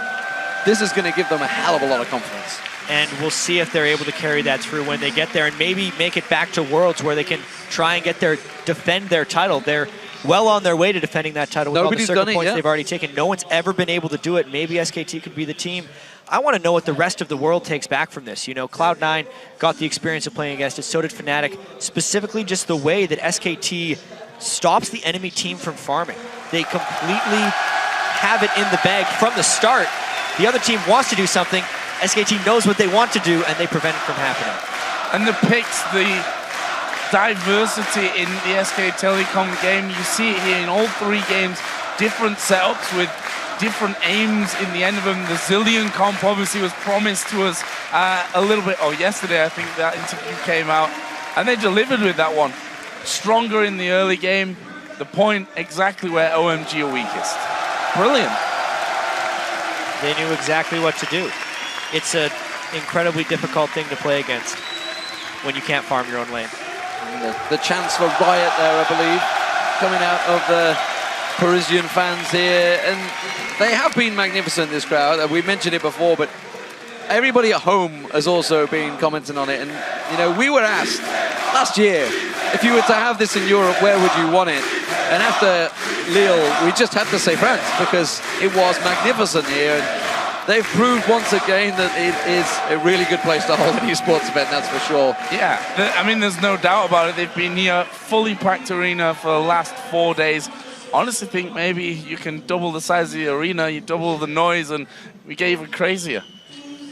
This is going to give them a hell of a lot of confidence. And we'll see if they're able to carry that through when they get there and maybe make it back to Worlds where they can try and defend their title. They're well on their way to defending that title with all the circuit points they've already taken. No one's ever been able to do it. Maybe SKT could be the team. I want to know what the rest of the world takes back from this. You know, Cloud9 got the experience of playing against it, so did Fnatic. Specifically just the way that SKT stops the enemy team from farming. They completely have it in the bag from the start. The other team wants to do something. SKT knows what they want to do, and they prevent it from happening. And the picks, the diversity in the SK Telecom game, you see it here in all 3 games. Different setups with different aims in the end of them. The Zillion comp obviously was promised to us a little bit, yesterday I think that interview came out. And they delivered with that one. Stronger in the early game. The point exactly where OMG are weakest. Brilliant. They knew exactly what to do. It's an incredibly difficult thing to play against when you can't farm your own lane. The chance for Riot there, I believe, coming out of the Parisian fans here. And they have been magnificent, this crowd. We mentioned it before, but everybody at home has also been commenting on it. And, you know, we were asked last year, if you were to have this in Europe, where would you want it? And after Lille, we just had to say France, because it was magnificent here. And they've proved once again that it is a really good place to hold an esports event, that's for sure. Yeah, I mean, there's no doubt about it. They've been here, fully packed arena for the last 4 days. Honestly think maybe you can double the size of the arena, you double the noise, and we get even crazier.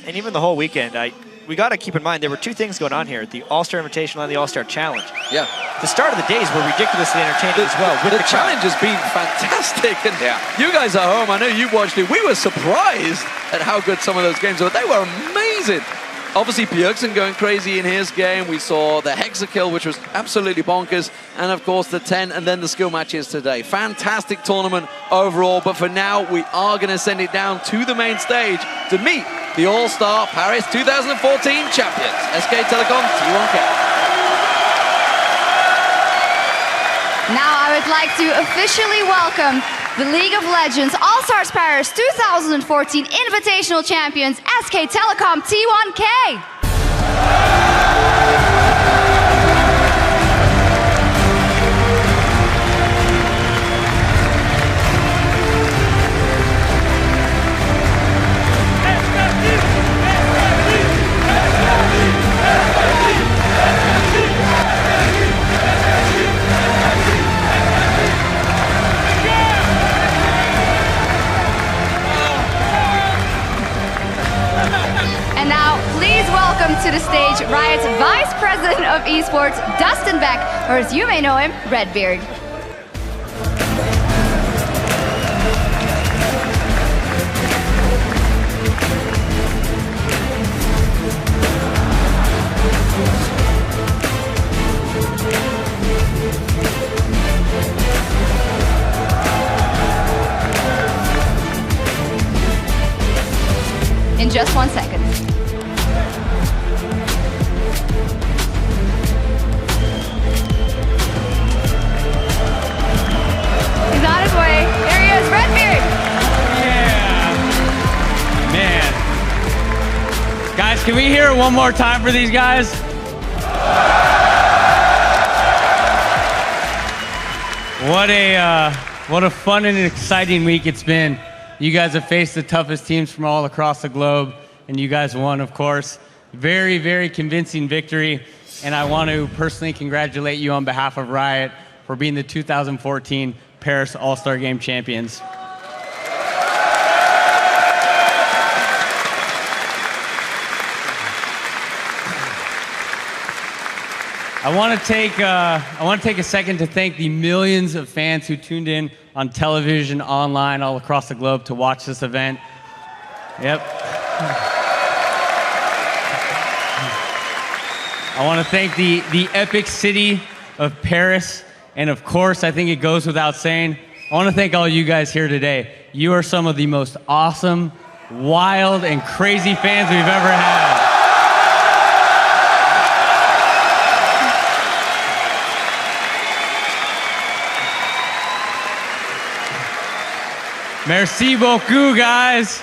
And even the whole weekend, we got to keep in mind there were two things going on here: the All-Star Invitational and the All-Star Challenge. Yeah. The start of the days were ridiculously entertaining as well. The challenge has been fantastic, and you guys at home, I know you watched it. We were surprised at how good some of those games were. They were amazing. Obviously, Bjergsen going crazy in his game. We saw the Hexa kill, which was absolutely bonkers. And, of course, the 10 and then the skill matches today. Fantastic tournament overall. But for now, we are going to send it down to the main stage to meet the All-Star Paris 2014 champions, SK Telecom T1K. Now I would like to officially welcome the League of Legends All-Stars Paris 2014 Invitational Champions, SK Telecom T1K. And now, please welcome to the stage Riot's Vice President of Esports, Dustin Beck, or as you may know him, Redbeard. In just 1 second. He's on his way. There he is, Redbeard. Yeah. Man. Guys, can we hear it one more time for these guys? What a fun and exciting week it's been. You guys have faced the toughest teams from all across the globe, and you guys won, of course. Very, very convincing victory, and I want to personally congratulate you on behalf of Riot for being the 2014 Paris All-Star Game champions. I want to take a second to thank the millions of fans who tuned in on television, online, all across the globe to watch this event. Yep. I want to thank the epic city of Paris, and of course, I think it goes without saying, I want to thank all you guys here today. You are some of the most awesome, wild, and crazy fans we've ever had. Merci beaucoup, guys.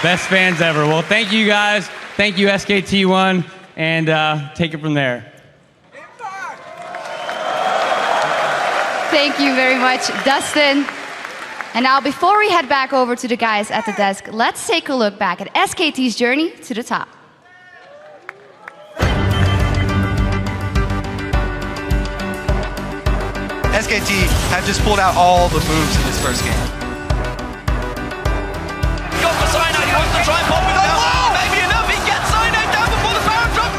Best fans ever. Well, thank you, guys. Thank you, SKT1, and take it from there. Thank you very much, Dustin. And now, before we head back over to the guys at the desk, let's take a look back at SKT's journey to the top. SKT have just pulled out all the moves in this first game. Got for Cyanide, he wants to try and pop it down. Maybe enough, he gets Cyanide down before the power drop.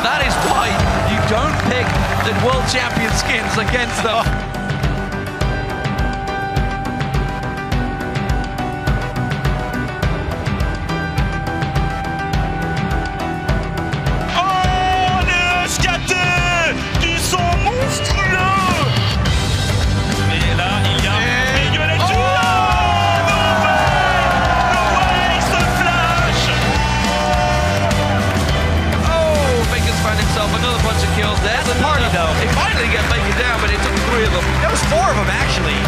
That is why you don't pick the world champion skins against them. another bunch of kills. That's a party, though. They finally got Faker down, but it took 3 of them. There was 4 of them, actually.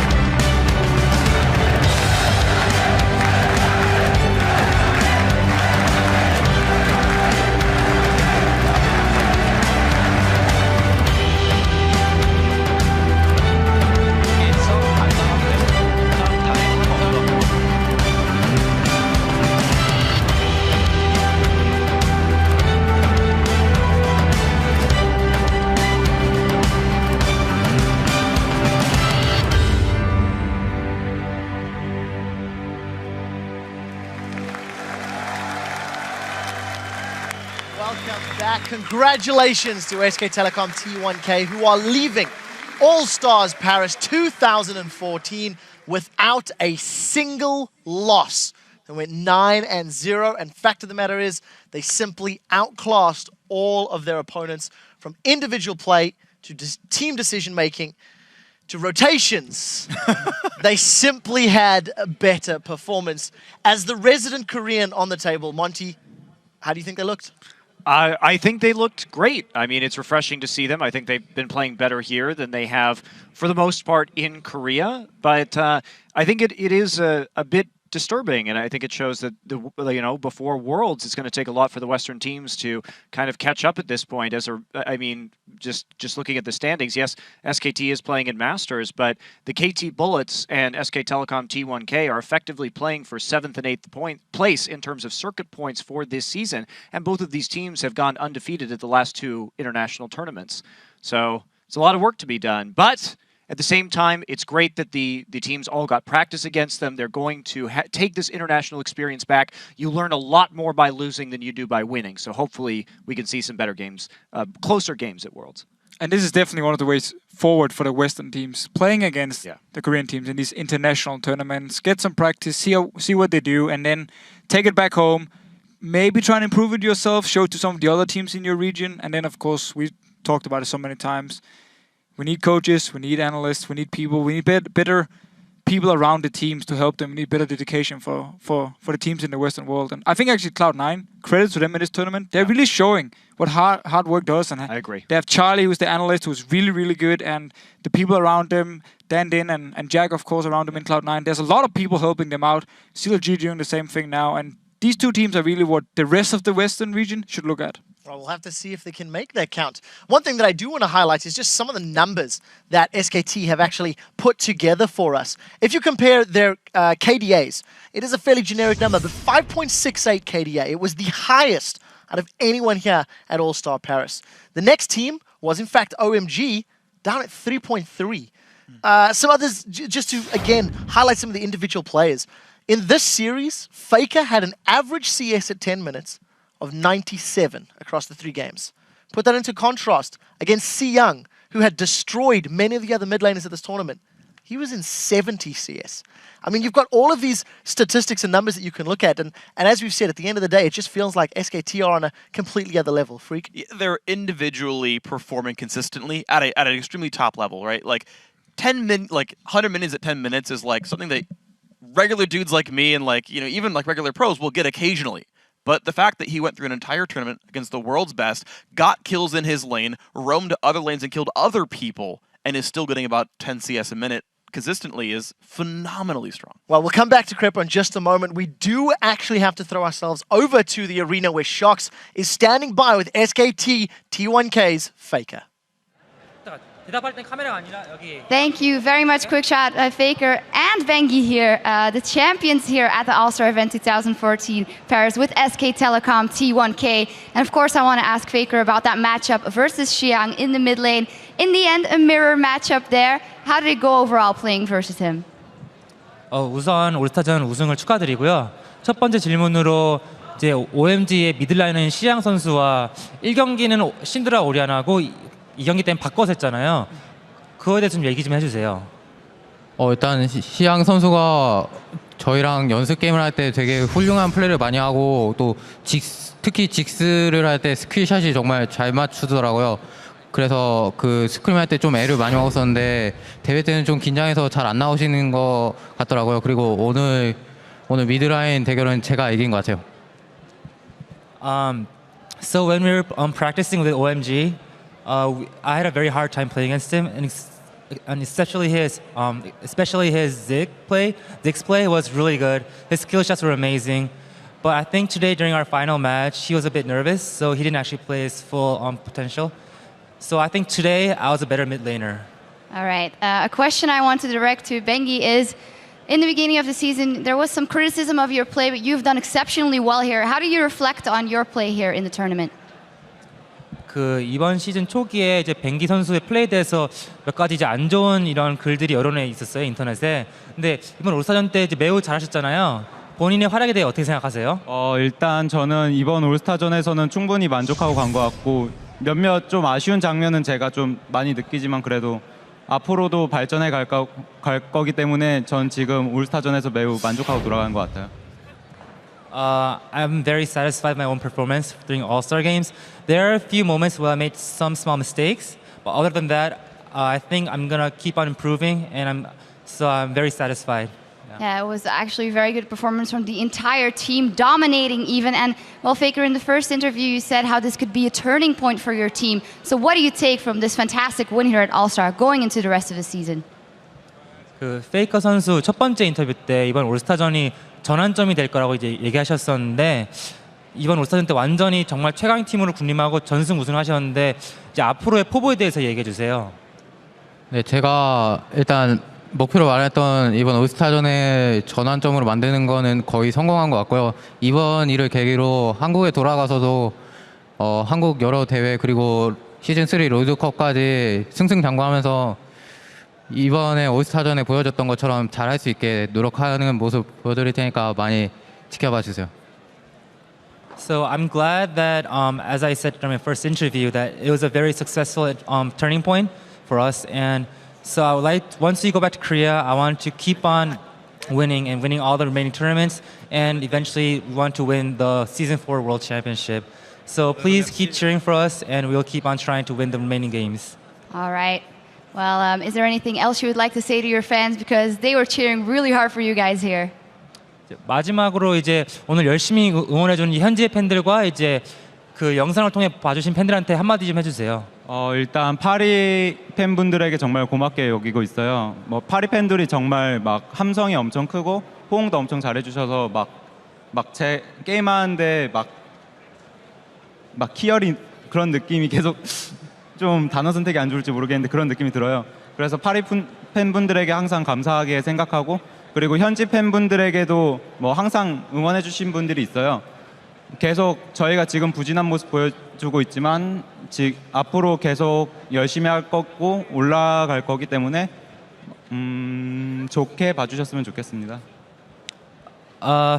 Welcome back. Congratulations to SK Telecom T1K, who are leaving All-Stars Paris 2014 without a single loss. They went 9-0, and fact of the matter is, they simply outclassed all of their opponents, from individual play to team decision-making to rotations. They simply had a better performance. As the resident Korean on the table, Monty, how do you think they looked? I think they looked great. I mean, it's refreshing to see them. I think they've been playing better here than they have, for the most part, in Korea. But I think it is a bit disturbing, and I think it shows that before Worlds, it's going to take a lot for the Western teams to kind of catch up at this point. Just looking at the standings, yes, SKT is playing in Masters, but the KT Bullets and SK Telecom T1K are effectively playing for 7th and 8th place in terms of circuit points for this season, and both of these teams have gone undefeated at the last 2 international tournaments. So it's a lot of work to be done, but at the same time, it's great that the teams all got practice against them. They're going to take this international experience back. You learn a lot more by losing than you do by winning. So hopefully we can see some better games, closer games at Worlds. And this is definitely one of the ways forward for the Western teams, playing against the Korean teams in these international tournaments. Get some practice, see what they do, and then take it back home. Maybe try and improve it yourself, show it to some of the other teams in your region. And then, of course, we talked about it so many times. We need coaches, we need analysts, we need people, we need better people around the teams to help them. We need better dedication for the teams in the Western world. And I think actually Cloud9, credit to them in this tournament, they're really showing what hard work does. And I agree. They have Charlie, who's the analyst, who's really, really good, and the people around them, Dan Din and Jack, of course, around them in Cloud9. There's a lot of people helping them out. CLG doing the same thing now. And these 2 teams are really what the rest of the Western region should look at. Well, we'll have to see if they can make that count. One thing that I do want to highlight is just some of the numbers that SKT have actually put together for us. If you compare their KDAs, it is a fairly generic number, but 5.68 KDA. It was the highest out of anyone here at All-Star Paris. The next team was, in fact, OMG, down at 3.3. Some others, just to, again, highlight some of the individual players. In this series, Faker had an average CS at 10 minutes of 97 across the 3 games. Put that into contrast against Si Young, who had destroyed many of the other mid laners at this tournament. He was in 70 CS. I mean, you've got all of these statistics and numbers that you can look at, and as we've said, at the end of the day, it just feels like SKT are on a completely other level. Freak? They're individually performing consistently at an extremely top level, right? Like 100 minutes at 10 minutes is like something that regular dudes like me and even regular pros will get occasionally. But the fact that he went through an entire tournament against the world's best, got kills in his lane, roamed to other lanes and killed other people, and is still getting about 10 CS a minute consistently is phenomenally strong. Well, we'll come back to Crepo in just a moment. We do actually have to throw ourselves over to the arena where Shox is standing by with SKT T1K's Faker. Thank you very much, Quickshot, Faker, and Bengi here, the champions here at the All-Star event 2014 Paris with SK Telecom T1K. And of course, I want to ask Faker about that matchup versus Xiang in the mid lane. In the end, a mirror matchup there. How did it go overall playing versus him? 우선 올스타전 우승을 축하드리고요. 첫 번째 질문으로 이제 OMG의 미들라인은 시양 선수와 1경기는 신드라 오리아나고 2경기 때는 바꿔서 했잖아요. 그거에 대해서 좀 얘기 좀 해주세요. 일단 시양 선수가 저희랑 연습 게임을 할 때 되게 훌륭한 플레이를 많이 하고 또 특히 직스를 할 때 스크린샷이 정말 잘 맞추더라고요. 그래서 그 스크림 할 때 좀 애를 많이 먹었었는데 대회 때는 좀 긴장해서 잘 안 나오시는 것 같더라고요. 그리고 오늘 미드라인 대결은 제가 이긴 것 같아요. So when we were practicing with OMG, I had a very hard time playing against him, and especially his Ziggs play was really good. His skill shots were amazing. But I think today during our final match, he was a bit nervous, so he didn't actually play his full potential. So I think today I was a better mid laner. All right. A question I want to direct to Bengi is, in the beginning of the season, there was some criticism of your play, but you've done exceptionally well here. How do you reflect on your play here in the tournament? 이번 시즌 초기에 이제 뱅기 선수의 플레이에 대해서 몇 가지 이제 안 좋은 이런 글들이 여론에 있었어요, 인터넷에. 근데 이번 올스타전 때 이제 매우 잘하셨잖아요. 본인의 활약에 대해 어떻게 생각하세요? 일단 저는 이번 올스타전에서는 충분히 만족하고 간 것 같고 몇몇 좀 아쉬운 장면은 제가 좀 많이 느끼지만 그래도 앞으로도 발전해 갈 거기 때문에 전 지금 올스타전에서 매우 만족하고 돌아가는 것 같아요. I'm very satisfied with my own performance during All-Star games. There are a few moments where I made some small mistakes, but other than that, I think I'm gonna keep on improving, and I'm very satisfied. Yeah, it was actually a very good performance from the entire team, dominating even. And, well, Faker, in the first interview, you said how this could be a turning point for your team. So what do you take from this fantastic win here at All-Star going into the rest of the season? 페이커 선수 첫 번째 인터뷰 때 이번 올스타전이 전환점이 될 거라고 이제 얘기하셨었는데 이번 올스타전 때 완전히 정말 최강 팀으로 군림하고 전승 우승하셨는데 이제 앞으로의 포부에 대해서 얘기해 주세요. 네, 제가 일단 목표로 말했던 이번 올스타전의 전환점으로 만드는 거는 거의 성공한 것 같고요. 이번 일을 계기로 한국에 돌아가서도 한국 여러 대회 그리고 시즌3 롤드컵까지 승승장구하면서 이번에 올스타전에 보여줬던 것처럼 잘할 수 있게 노력하는 모습 보여드릴 테니까 많이 지켜봐 주세요. So I'm glad that, as I said during my first interview, that it was a very successful turning point for us. And so I would like, once we go back to Korea, I want to keep on winning and winning all the remaining tournaments. And eventually we want to win the Season 4 World Championship. So please keep cheering for us and we'll keep on trying to win the remaining games. All right. Well, is there anything else you would like to say to your fans? Because they were cheering really hard for you guys here. 마지막으로 이제 오늘 열심히 응원해준 현지의 팬들과 이제 그 영상을 통해 봐주신 팬들한테 한마디 좀 해주세요. 일단 파리 팬분들에게 정말 고맙게 여기고 있어요. 파리 팬들이 정말 막 함성이 엄청 크고 호응도 엄청 잘해주셔서 막 제 게임하는데 막 희열이 그런 느낌이 계속 좀 단어 선택이 안 좋을지 모르겠는데 그런 느낌이 들어요. 그래서 파리 팬분들에게 항상 감사하게 생각하고 그리고 현지 팬분들에게도 항상 응원해 주신 분들이 있어요. 계속 저희가 지금 부진한 모습 보여주고 있지만 앞으로 계속 열심히 할 거고 올라갈 거기 때문에 좋게 봐주셨으면 좋겠습니다.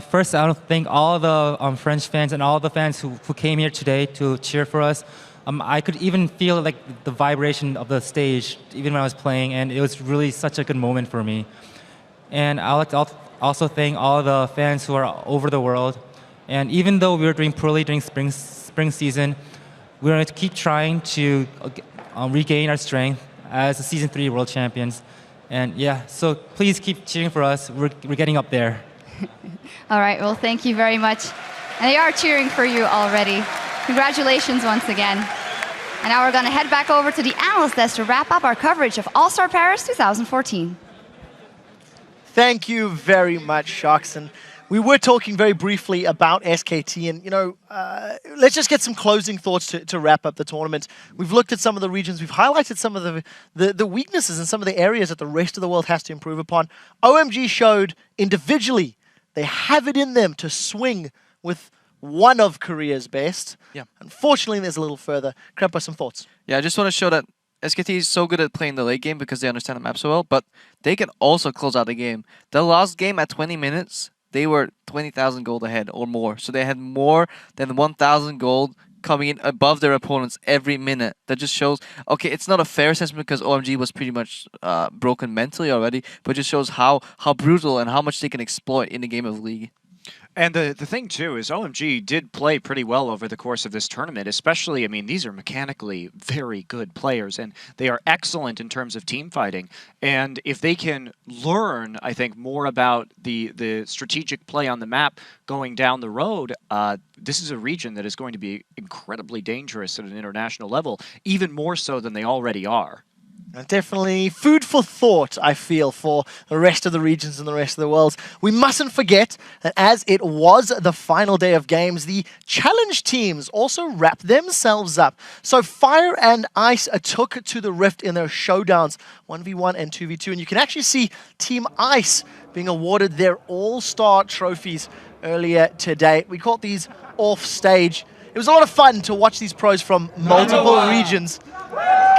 First, I want to thank all the French fans and all the fans who came here today to cheer for us. I could even feel like the vibration of the stage even when I was playing, and it was really such a good moment for me. And I would like to also thank all the fans who are over the world. And even though we were doing poorly during spring season, we're going to keep trying to regain our strength as the Season 3 World Champions. And yeah, so please keep cheering for us. We're getting up there. All right, well, thank you very much. And they are cheering for you already. Congratulations once again. And now we're going to head back over to the analyst desk to wrap up our coverage of All-Star Paris 2014. Thank you very much, Sharks. And we were talking very briefly about SKT, and let's just get some closing thoughts to wrap up the tournament. We've looked at some of the regions, we've highlighted some of the weaknesses and some of the areas that the rest of the world has to improve upon. OMG showed individually they have it in them to swing with one of Korea's best. Yeah. Unfortunately, there's a little further. Krepa, some thoughts? Yeah, I just want to show that SKT is so good at playing the late game because they understand the map so well, but they can also close out the game. The last game at 20 minutes, they were 20,000 gold ahead or more. So they had more than 1,000 gold coming in above their opponents every minute. That just shows, okay, it's not a fair assessment because OMG was pretty much broken mentally already, but just shows how brutal and how much they can exploit in the game of League. And the thing, too, is OMG did play pretty well over the course of this tournament, especially, I mean, these are mechanically very good players, and they are excellent in terms of team fighting. And if they can learn, I think, more about the strategic play on the map going down the road, this is a region that is going to be incredibly dangerous at an international level, even more so than they already are. Definitely food for thought, I feel, for the rest of the regions and the rest of the world. We mustn't forget that as it was the final day of games, the challenge teams also wrapped themselves up. So Fire and Ice took to the Rift in their showdowns, 1v1 and 2v2. And you can actually see Team Ice being awarded their all-star trophies earlier today. We called these off-stage. It was a lot of fun to watch these pros from multiple regions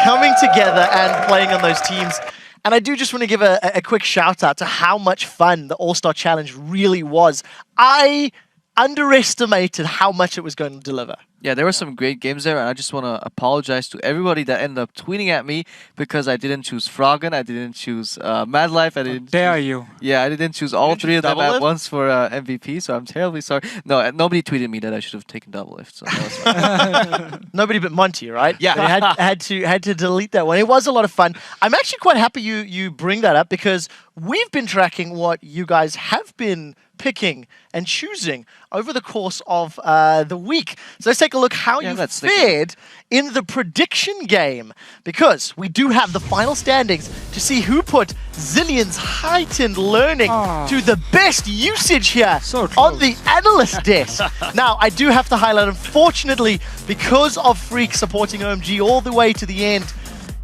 coming together and playing on those teams. And I do just want to give a quick shout out to how much fun the All-Star Challenge really was. I underestimated how much it was going to deliver. Yeah, there were some great games there, and I just want to apologize to everybody that ended up tweeting at me because I didn't choose Froggen, I didn't choose Mad Life, I didn't. Dare you? Yeah, I didn't choose all three of them at once for MVP, so I'm terribly sorry. No, nobody tweeted me that I should have taken Double Lift. So that was fine. Nobody but Monty, right? Yeah. I had to delete that one. It was a lot of fun. I'm actually quite happy you bring that up because we've been tracking what you guys have been picking and choosing over the course of the week. So let's take a look how you fared in the prediction game, because we do have the final standings to see who put Zillion's heightened learning to the best usage here on the analyst desk. Now, I do have to highlight, unfortunately, because of Freak supporting OMG all the way to the end,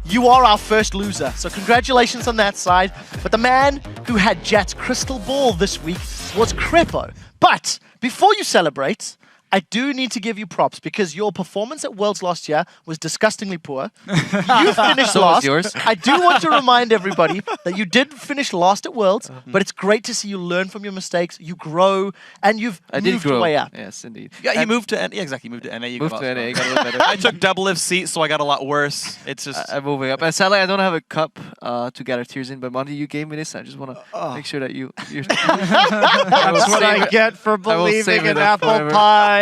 you are our first loser. So congratulations on that side. But the man who had Jat's crystal ball this week was Crepo. But before you celebrate, I do need to give you props because your performance at Worlds last year was disgustingly poor. You finished So was last. yours. I do want to remind everybody that you did finish last at Worlds, but it's great to see you learn from your mistakes, you grow, and you've moved way up. Yes, indeed. Yeah, you moved to NA. Yeah, exactly. You moved to NA. You Moved got to a lot NA, stronger. got a little better. I took double lift seat, so I got a lot worse. It's just I'm moving up. And sadly, I don't have a cup to gather tears in, but Monty, you gave me this. I just want to make sure that you're That's what I get for believing in apple pie.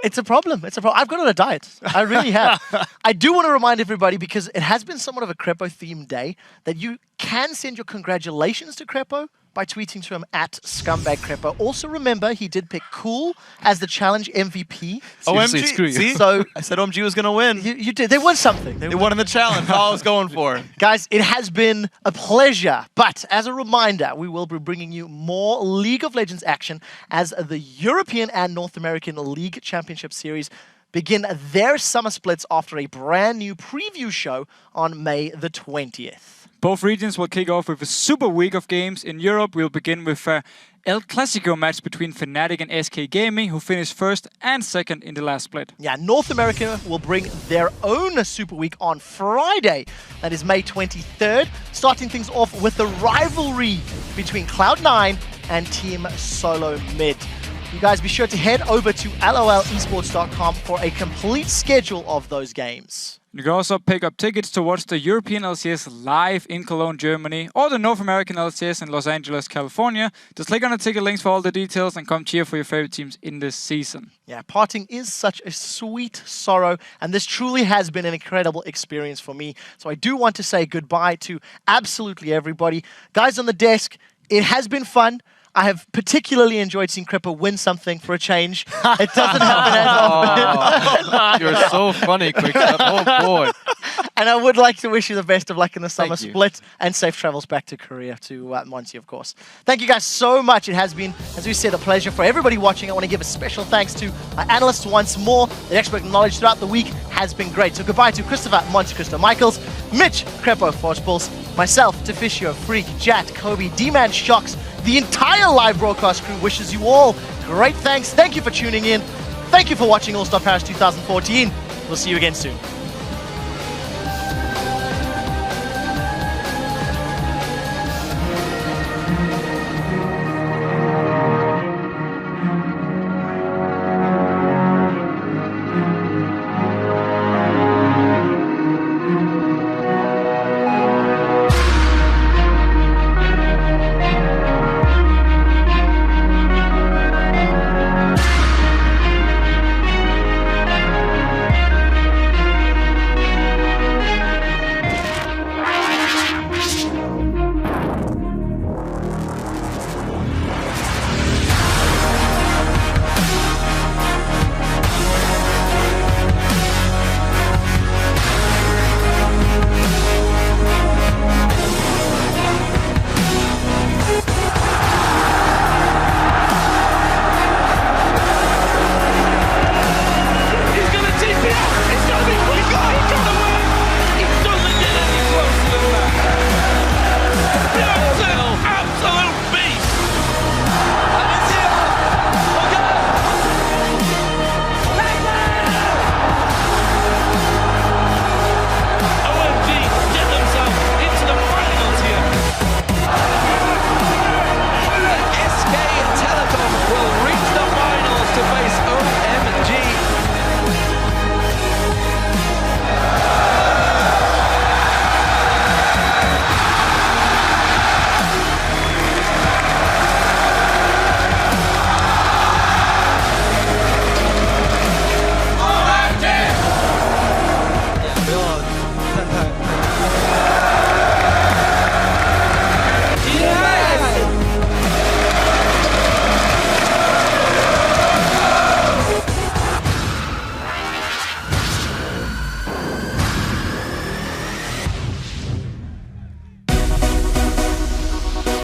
It's a problem. It's a problem. I've gone on a diet. I really have. I do want to remind everybody, because it has been somewhat of a Crepo-themed day, that you can send your congratulations to Crepo by tweeting to him at ScumbagCrepo. Also remember, he did pick Cool as the challenge MVP. OMG. screw you. See? So I said OMG was going to win. you did. They won something. They won in the challenge. All I was going for. Guys, it has been a pleasure. But as a reminder, we will be bringing you more League of Legends action as the European and North American League Championship Series begin their summer splits after a brand new preview show on May the 20th. Both regions will kick off with a super week of games. In Europe, we'll begin with a El Clasico match between Fnatic and SK Gaming, who finished first and second in the last split. Yeah, North America will bring their own Super Week on Friday. That is May 23rd, starting things off with the rivalry between Cloud9 and Team Solo Mid. You guys be sure to head over to lolesports.com for a complete schedule of those games. You can also pick up tickets to watch the European LCS live in Cologne, Germany, or the North American LCS in Los Angeles, California. Just click on the ticket links for all the details and come cheer for your favorite teams in this season. Yeah, parting is such a sweet sorrow, and this truly has been an incredible experience for me. So I do want to say goodbye to absolutely everybody. Guys on the desk, it has been fun. I have particularly enjoyed seeing Crepo win something for a change. It doesn't happen as often. You're so funny, Quickstep. Oh, boy. And I would like to wish you the best of luck in the summer Thank you. split and safe travels back to Korea, to Monty, of course. Thank you guys so much. It has been, as we said, a pleasure for everybody watching. I want to give a special thanks to our analysts once more. Their expert knowledge throughout the week has been great. So goodbye to Christopher, Monty, Christo Michaels, Mitch, Crepo, Forcepulse, myself, Deficio, Freak, Jat, Kobe, D-Man, Shocks. The entire live broadcast crew wishes you all great thanks. Thank you for tuning in. Thank you for watching All-Star Paris 2014. We'll see you again soon. 아,